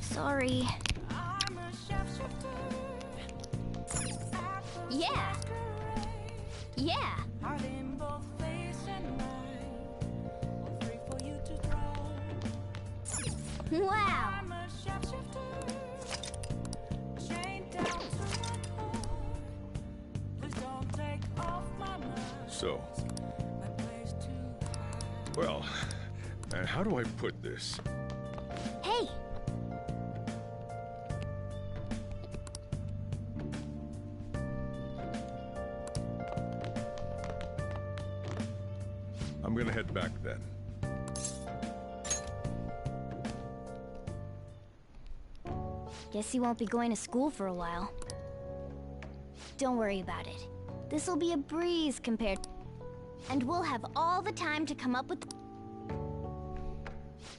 Sorry. Yeah. Yeah. Wow. So. Well, how do I put this? Hey. I'm gonna head back then. Guess you won't be going to school for a while. Don't worry about it. This'll be a breeze compared... And we'll have all the time to come up with...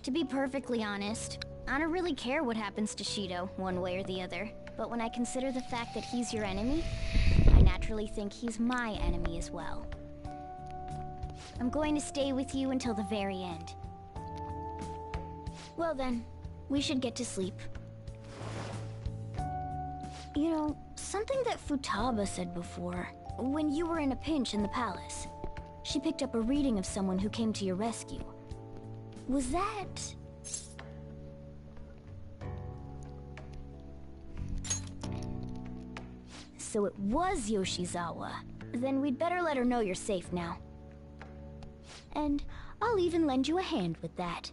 To be perfectly honest, I don't really care what happens to Shido, one way or the other. But when I consider the fact that he's your enemy, I naturally think he's my enemy as well. I'm going to stay with you until the very end. Well then, we should get to sleep. You know, something that Futaba said before, when you were in a pinch in the palace. She picked up a reading of someone who came to your rescue. Was that... So it was Yoshizawa. Then we'd better let her know you're safe now. And I'll even lend you a hand with that.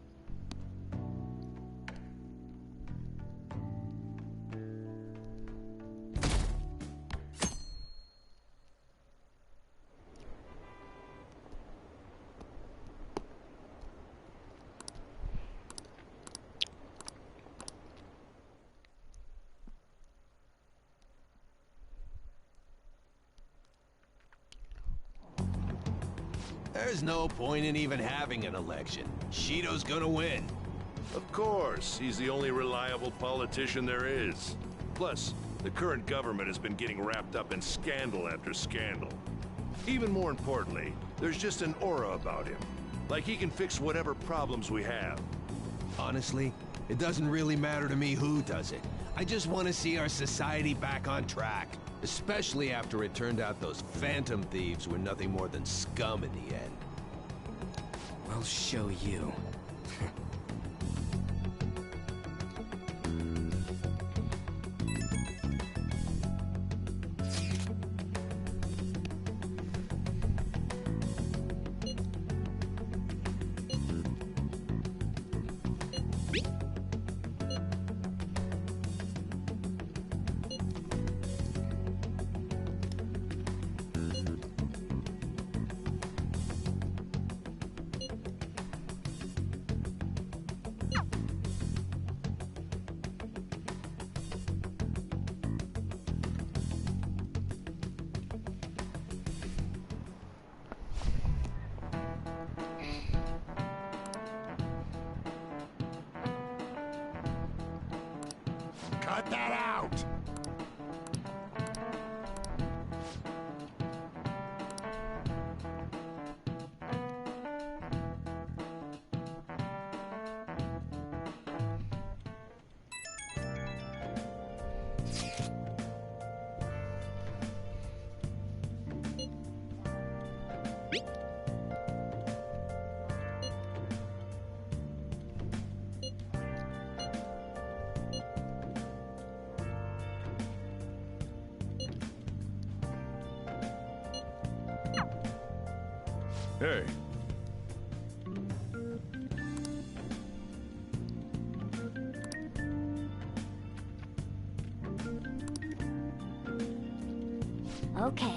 There's no point in even having an election. Shido's gonna win. Of course, he's the only reliable politician there is. Plus, the current government has been getting wrapped up in scandal after scandal. Even more importantly, there's just an aura about him. Like he can fix whatever problems we have. Honestly, it doesn't really matter to me who does it. I just want to see our society back on track. Especially after it turned out those phantom thieves were nothing more than scum in the end. We'll show you. Cut that out! Hey. Okay.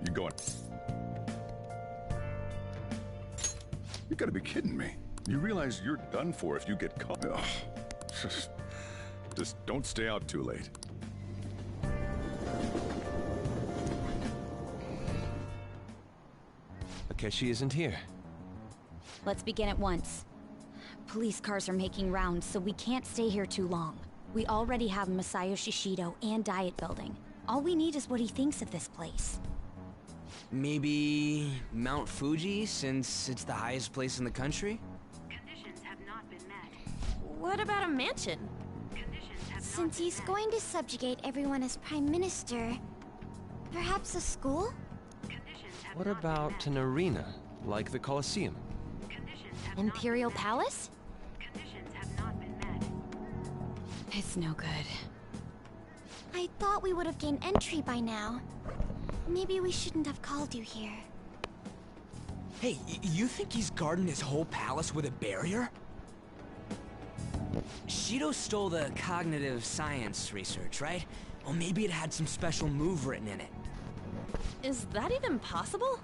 You going? You gotta be kidding me. You realize you're done for if you get caught. Ugh. Just don't stay out too late. Akechi isn't here. Let's begin at once. Police cars are making rounds, so we can't stay here too long. We already have Masayoshi Shido and Diet Building. All we need is what he thinks of this place. Maybe Mount Fuji, since it's the highest place in the country? Conditions have not been met. What about a mansion? Since he's going to subjugate everyone as Prime Minister, perhaps a school? What about an arena, like the Colosseum? Imperial Palace? It's no good. I thought we would have gained entry by now. Maybe we shouldn't have called you here. Hey, you think he's guarding his whole palace with a barrier? Shido stole the cognitive science research, right? Well, maybe it had some special move written in it. Is that even possible?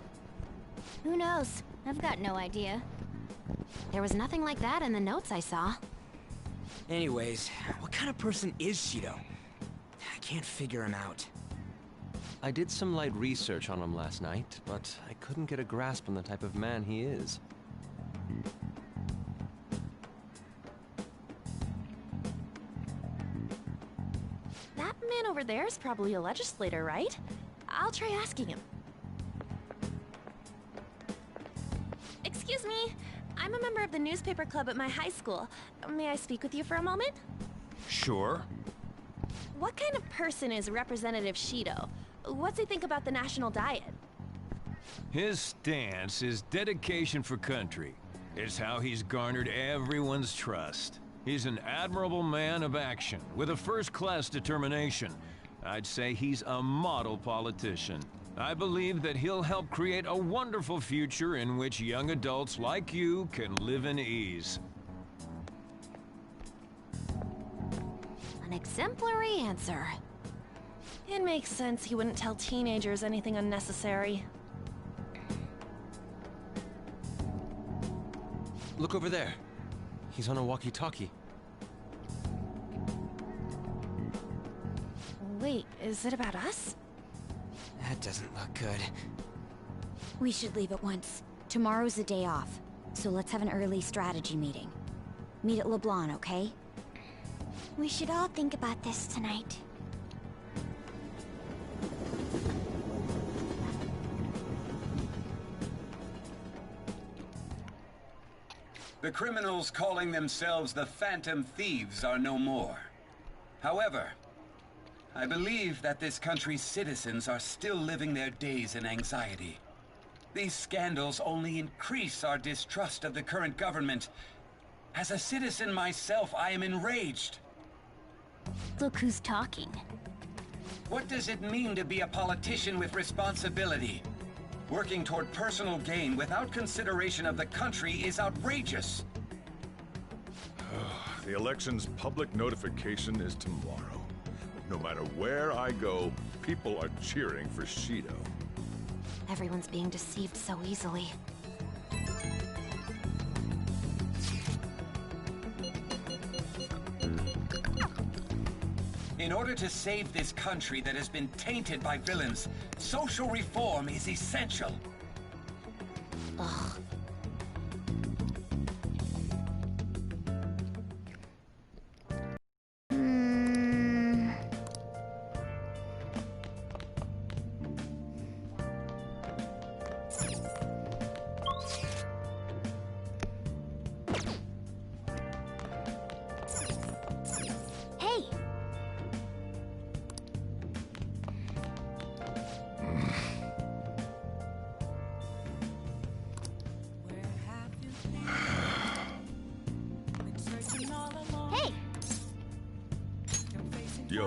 Who knows? I've got no idea. There was nothing like that in the notes I saw. Anyways, what kind of person is Shido? I can't figure him out. I did some light research on him last night, but I couldn't get a grasp on the type of man he is. That man over there is probably a legislator, right? I'll try asking him. Excuse me, I'm a member of the newspaper club at my high school. May I speak with you for a moment? Sure. What kind of person is Representative Shido? What's he think about the national diet? His stance is dedication for country. It's how he's garnered everyone's trust. He's an admirable man of action, with a first-class determination. I'd say he's a model politician. I believe that he'll help create a wonderful future in which young adults like you can live in ease. An exemplary answer. It makes sense he wouldn't tell teenagers anything unnecessary. Look over there. He's on a walkie-talkie. Wait, is it about us? That doesn't look good. We should leave at once. Tomorrow's the day off, so let's have an early strategy meeting. Meet at LeBlanc, okay? We should all think about this tonight. The criminals calling themselves the Phantom Thieves are no more. However, I believe that this country's citizens are still living their days in anxiety. These scandals only increase our distrust of the current government. As a citizen myself, I am enraged. Look who's talking. What does it mean to be a politician with responsibility? Working toward personal gain without consideration of the country is outrageous. The election's public notification is tomorrow. No matter where I go, people are cheering for Shido. Everyone's being deceived so easily. In order to save this country that has been tainted by villains, social reform is essential. Ugh. Yo.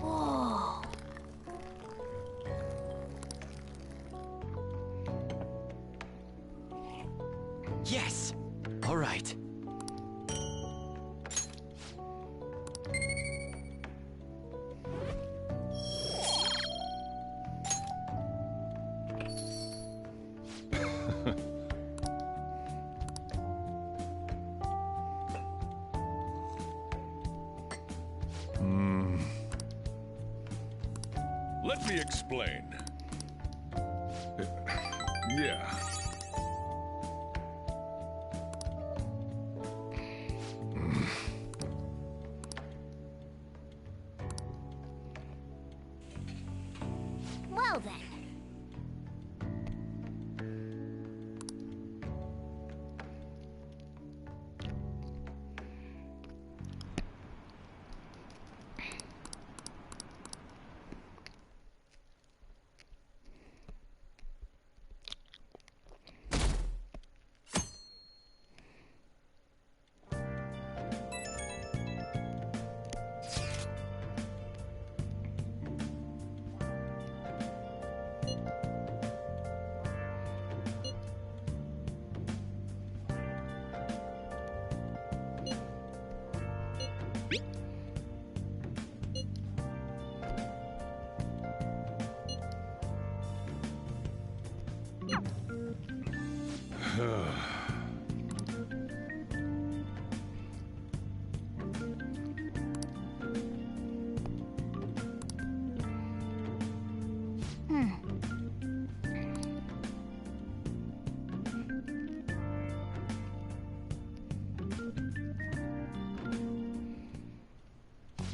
Whoa. Yes! All right. Let me explain. Yeah. Well then.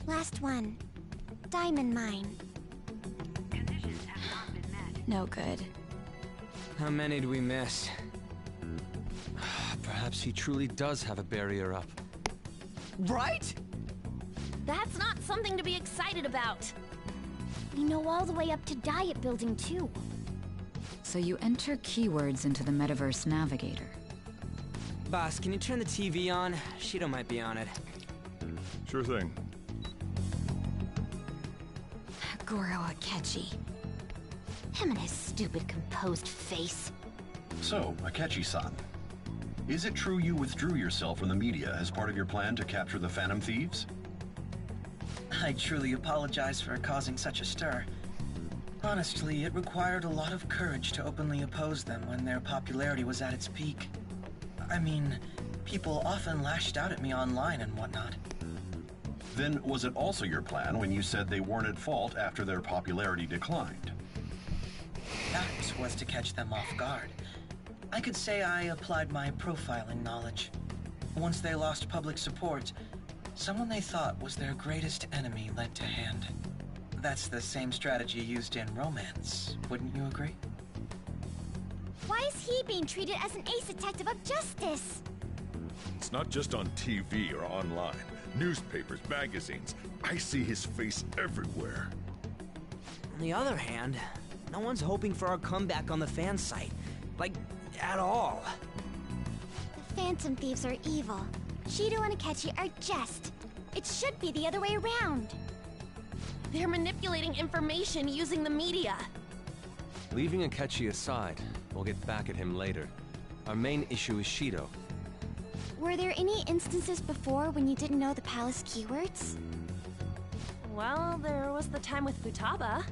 Last one. Diamond mine. No good. How many do we miss? Perhaps he truly does have a barrier up. Right? That's not something to be excited about. We know all the way up to Diet Building, too. So you enter keywords into the Metaverse Navigator. Boss, can you turn the TV on? Shido might be on it. Sure thing. Goro Akechi. Him and his stupid composed face. So, Akechi-san, is it true you withdrew yourself from the media as part of your plan to capture the Phantom Thieves? I truly apologize for causing such a stir. Honestly, it required a lot of courage to openly oppose them when their popularity was at its peak. I mean, people often lashed out at me online and whatnot. Then was it also your plan when you said they weren't at fault after their popularity declined? That was to catch them off guard. I could say I applied my profiling knowledge. Once they lost public support, someone they thought was their greatest enemy lent a hand. That's the same strategy used in romance, wouldn't you agree? Why is he being treated as an ace detective of justice? It's not just on TV or online. Newspapers, magazines. I see his face everywhere. On the other hand, no one's hoping for our comeback on the fan site. Like, at all. The Phantom Thieves are evil. Shido and Akechi are just. It should be the other way around. They're manipulating information using the media. Leaving Akechi aside, we'll get back at him later. Our main issue is Shido. Were there any instances before when you didn't know the palace keywords? Well, there was the time with Futaba.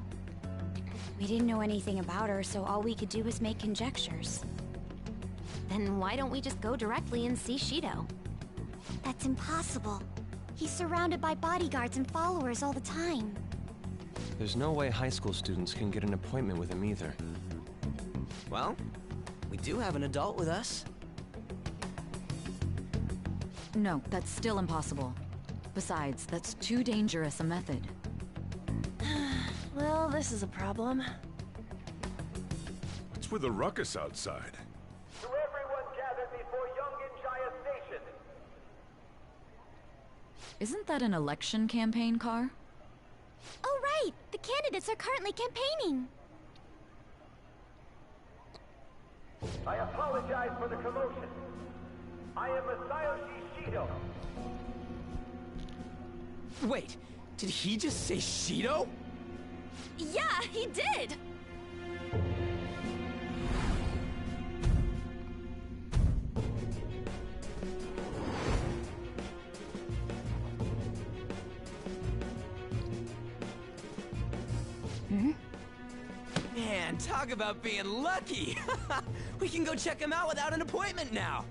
We didn't know anything about her, so all we could do was make conjectures. Then why don't we just go directly and see Shido? That's impossible. He's surrounded by bodyguards and followers all the time. There's no way high school students can get an appointment with him either. Well, we do have an adult with us. No, that's still impossible. Besides, that's too dangerous a method. Well, this is a problem. What's with the ruckus outside? To everyone gathered before Yongen-Jaya Station. Isn't that an election campaign car? Oh, right! The candidates are currently campaigning! I apologize for the commotion. I am Masayoshi Shido. Wait, did he just say Shido? Yeah, he did! Man, talk about being lucky! We can go check him out without an appointment now!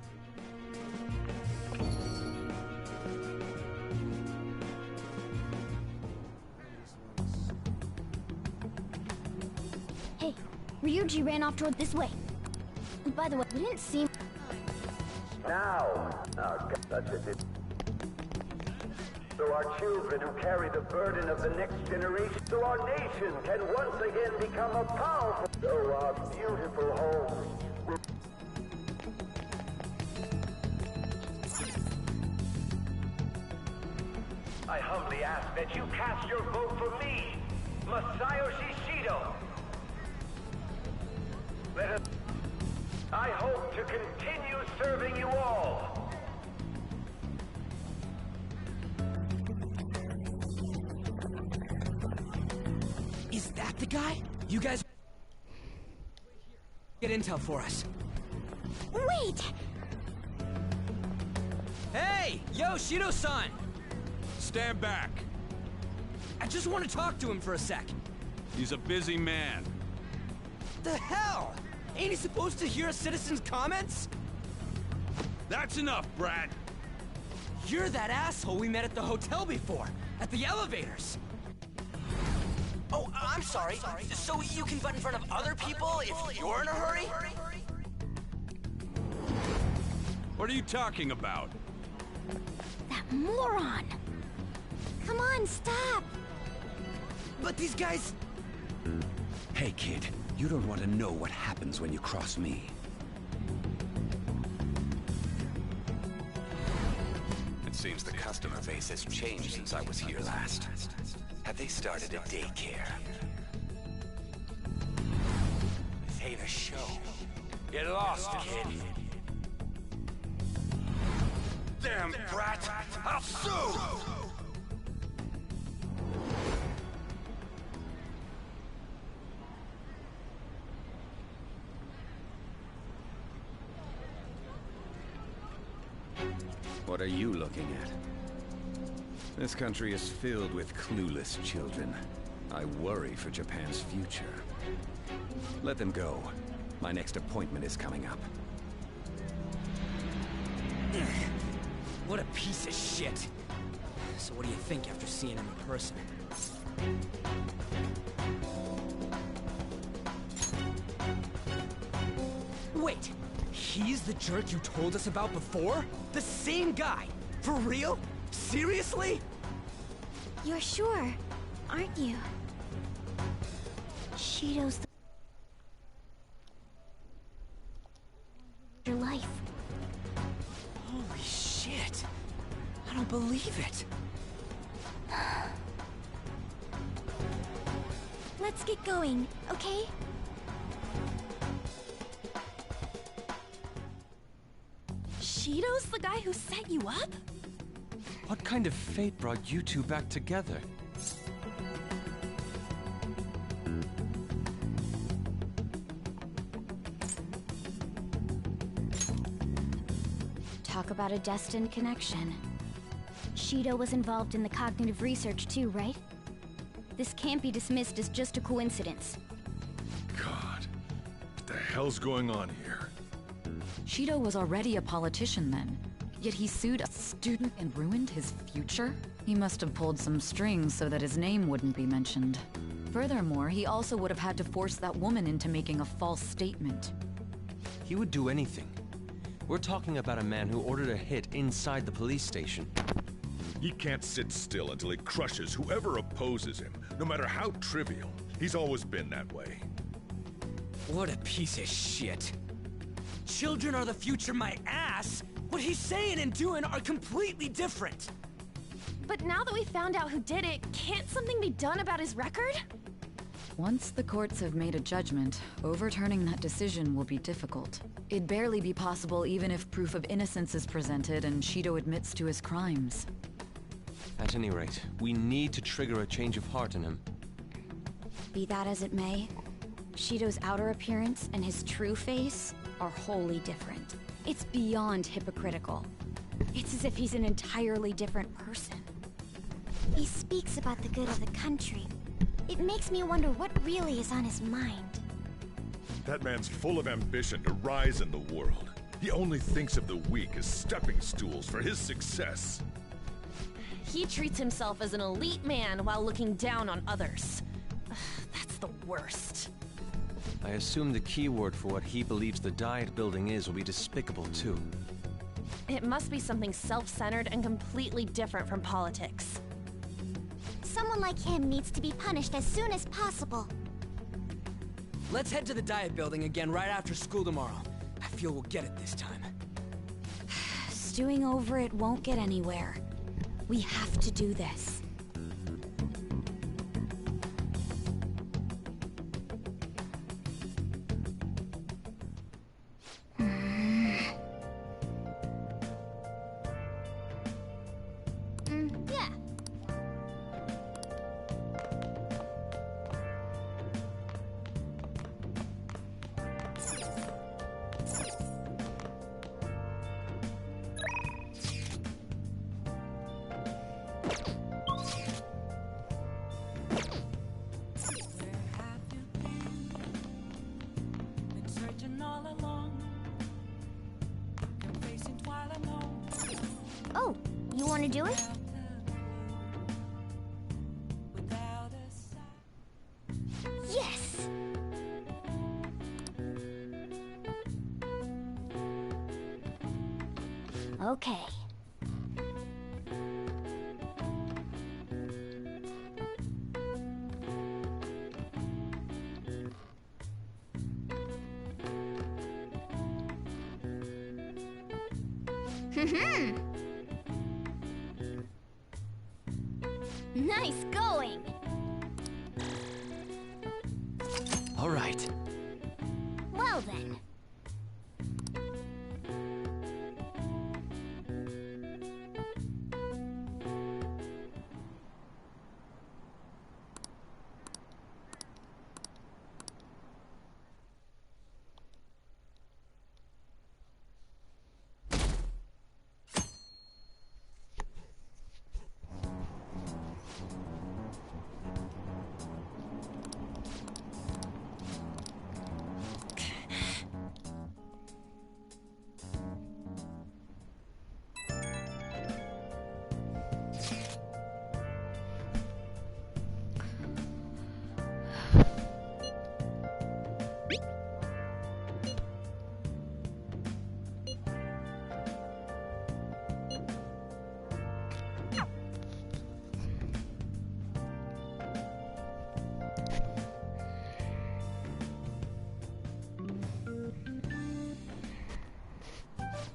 Hey, Ryuji ran off toward this way. By the way, we didn't see him. Now, that's it. So our children who carry the burden of the next generation, so our nation can once again become a powerful, so our beautiful homes will... I humbly ask that you cast your vote for me, Masayoshi Shido. I hope to continue serving you all. Is that the guy? You guys... get intel for us. Wait! Hey! Yo, Shido-san! Stand back. I just want to talk to him for a sec. He's a busy man. The hell? Ain't he supposed to hear a citizen's comments? That's enough, Brad. You're that asshole we met at the hotel before, at the elevators. Oh, I'm sorry. So you can butt in front of other people if you're in a hurry? What are you talking about? That moron! Come on, stop! But these guys... Hey, kid. You don't want to know what happens when you cross me. It seems the customer base has changed since I was here last. Have they started a daycare? This ain't a show. Get lost, kid. Damn brat! I'll sue! What are you looking at? This country is filled with clueless children. I worry for Japan's future. Let them go. My next appointment is coming up. What a piece of shit. So what do you think after seeing him in person? Wait, he's the jerk you told us about before? The same guy? For real? Seriously? You're sure, aren't you? Shido's your life. Holy shit. I don't believe it. Let's get going, okay? Shido's the guy who set you up? What kind of fate brought you two back together? Talk about a destined connection. Shido was involved in the cognitive research too, right? This can't be dismissed as just a coincidence. God, what the hell's going on here? Shido was already a politician then, yet he sued a student and ruined his future? He must have pulled some strings so that his name wouldn't be mentioned. Furthermore, he also would have had to force that woman into making a false statement. He would do anything. We're talking about a man who ordered a hit inside the police station. He can't sit still until he crushes whoever opposes him, no matter how trivial. He's always been that way. What a piece of shit. Children are the future, my ass! What he's saying and doing are completely different! But now that we found out who did it, can't something be done about his record? Once the courts have made a judgment, overturning that decision will be difficult. It'd barely be possible even if proof of innocence is presented and Shido admits to his crimes. At any rate, we need to trigger a change of heart in him. Be that as it may, Shido's outer appearance and his true face are wholly different. It's beyond hypocritical. It's as if he's an entirely different person. He speaks about the good of the country. It makes me wonder what really is on his mind. That man's full of ambition to rise in the world. He only thinks of the weak as stepping stools for his success. He treats himself as an elite man while looking down on others. That's the worst. I assume the key word for what he believes the Diet Building is will be despicable too. It must be something self-centered and completely different from politics. Someone like him needs to be punished as soon as possible. Let's head to the Diet Building again right after school tomorrow. I feel we'll get it this time. Stewing over it won't get anywhere. We have to do this. Yeah. Oh, you want to do it? Yes! Okay. Nice going! All right. Well then.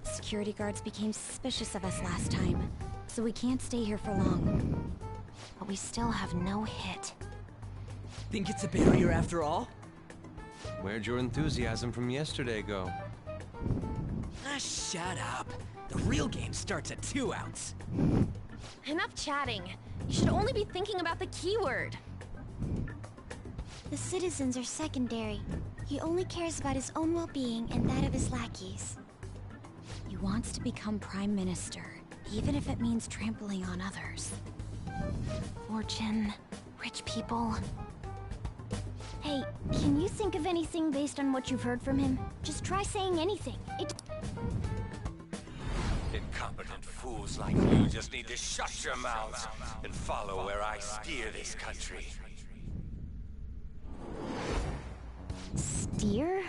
Security guards became suspicious of us last time, so we can't stay here for long. But we still have no hit. Think it's a barrier after all? Where'd your enthusiasm from yesterday go? Ah, shut up. The real game starts at 2 outs. Enough chatting. You should only be thinking about the keyword. The citizens are secondary. He only cares about his own well-being and that of his lackeys. He wants to become Prime Minister, even if it means trampling on others. Fortune, rich people. Hey, can you think of anything based on what you've heard from him? Just try saying anything. Incompetent fools like you just need to shut your mouths and follow where I steer this country. Steer?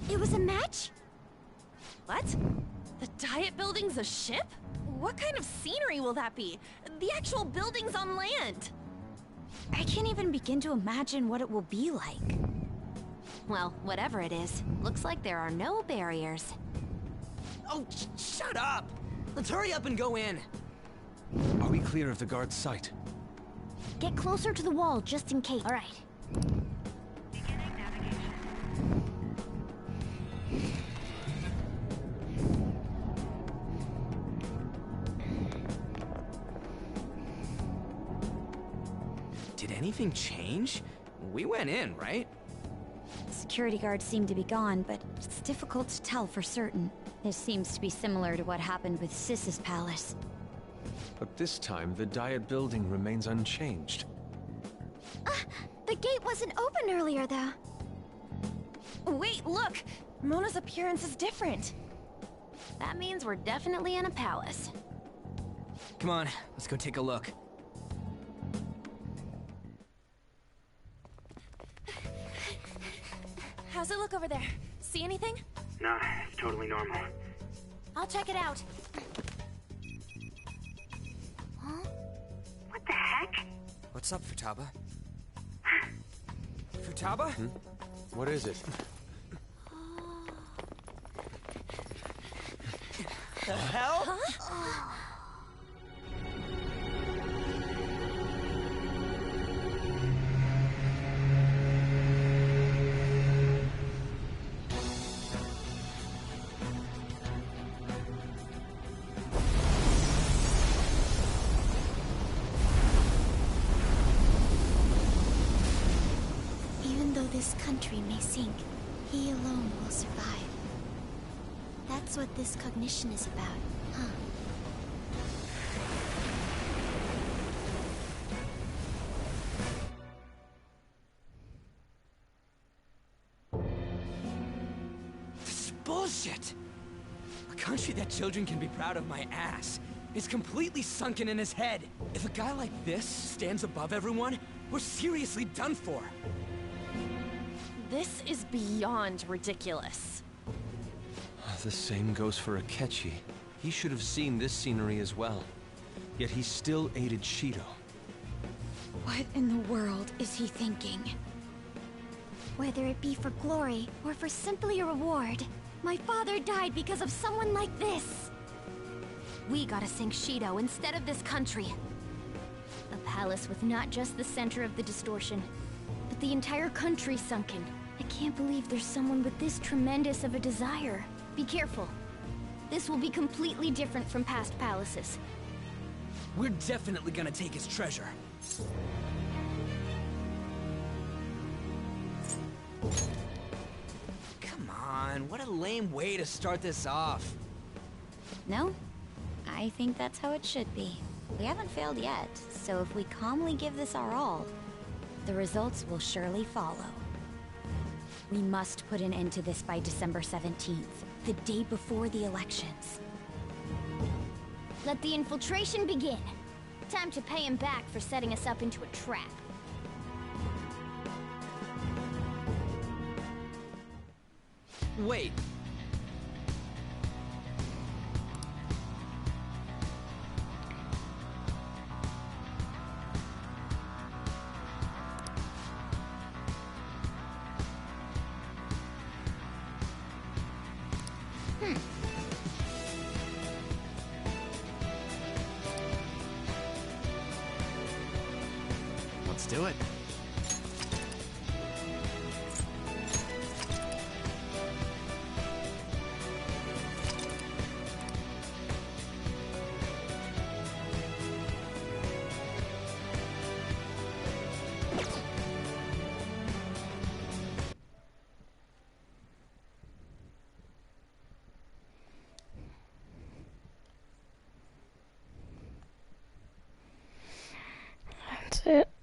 It was a match? What? The Diet Building's a ship? What kind of scenery will that be? The actual building's on land. I can't even begin to imagine what it will be like. Well, whatever it is, looks like there are no barriers. Oh, shut up! Let's hurry up and go in. Are we clear of the guard's sight? Get closer to the wall, just in case. All right. Did anything change? We went in, right? Security guards seem to be gone, but it's difficult to tell for certain. This seems to be similar to what happened with Sis's palace. But this time, the Diet Building remains unchanged. The gate wasn't open earlier, though. Wait, look! Mona's appearance is different. That means we're definitely in a palace. Come on, let's go take a look. How's it look over there? See anything? Nah, it's totally normal. I'll check it out. Huh? What the heck? What's up, Futaba? Futaba? What is it? The hell? Huh? Even though this country may sink, he alone will survive. That's what this cognition is about, huh? This is bullshit! A country that children can be proud of my ass is completely sunken in his head. If a guy like this stands above everyone, we're seriously done for. This is beyond ridiculous. The same goes for Akechi. He should have seen this scenery as well. Yet he still aided Shido. What in the world is he thinking? Whether it be for glory or for simply a reward, my father died because of someone like this. We gotta sink Shido instead of this country. A palace with not just the center of the distortion, but the entire country sunken. I can't believe there's someone with this tremendous of a desire. Be careful. This will be completely different from past palaces. We're definitely gonna take his treasure. Come on, what a lame way to start this off. No, I think that's how it should be. We haven't failed yet, so if we calmly give this our all, the results will surely follow. We must put an end to this by December 17th, the day before the elections. Let the infiltration begin. Time to pay him back for setting us up into a trap. Wait. Let's do it. it.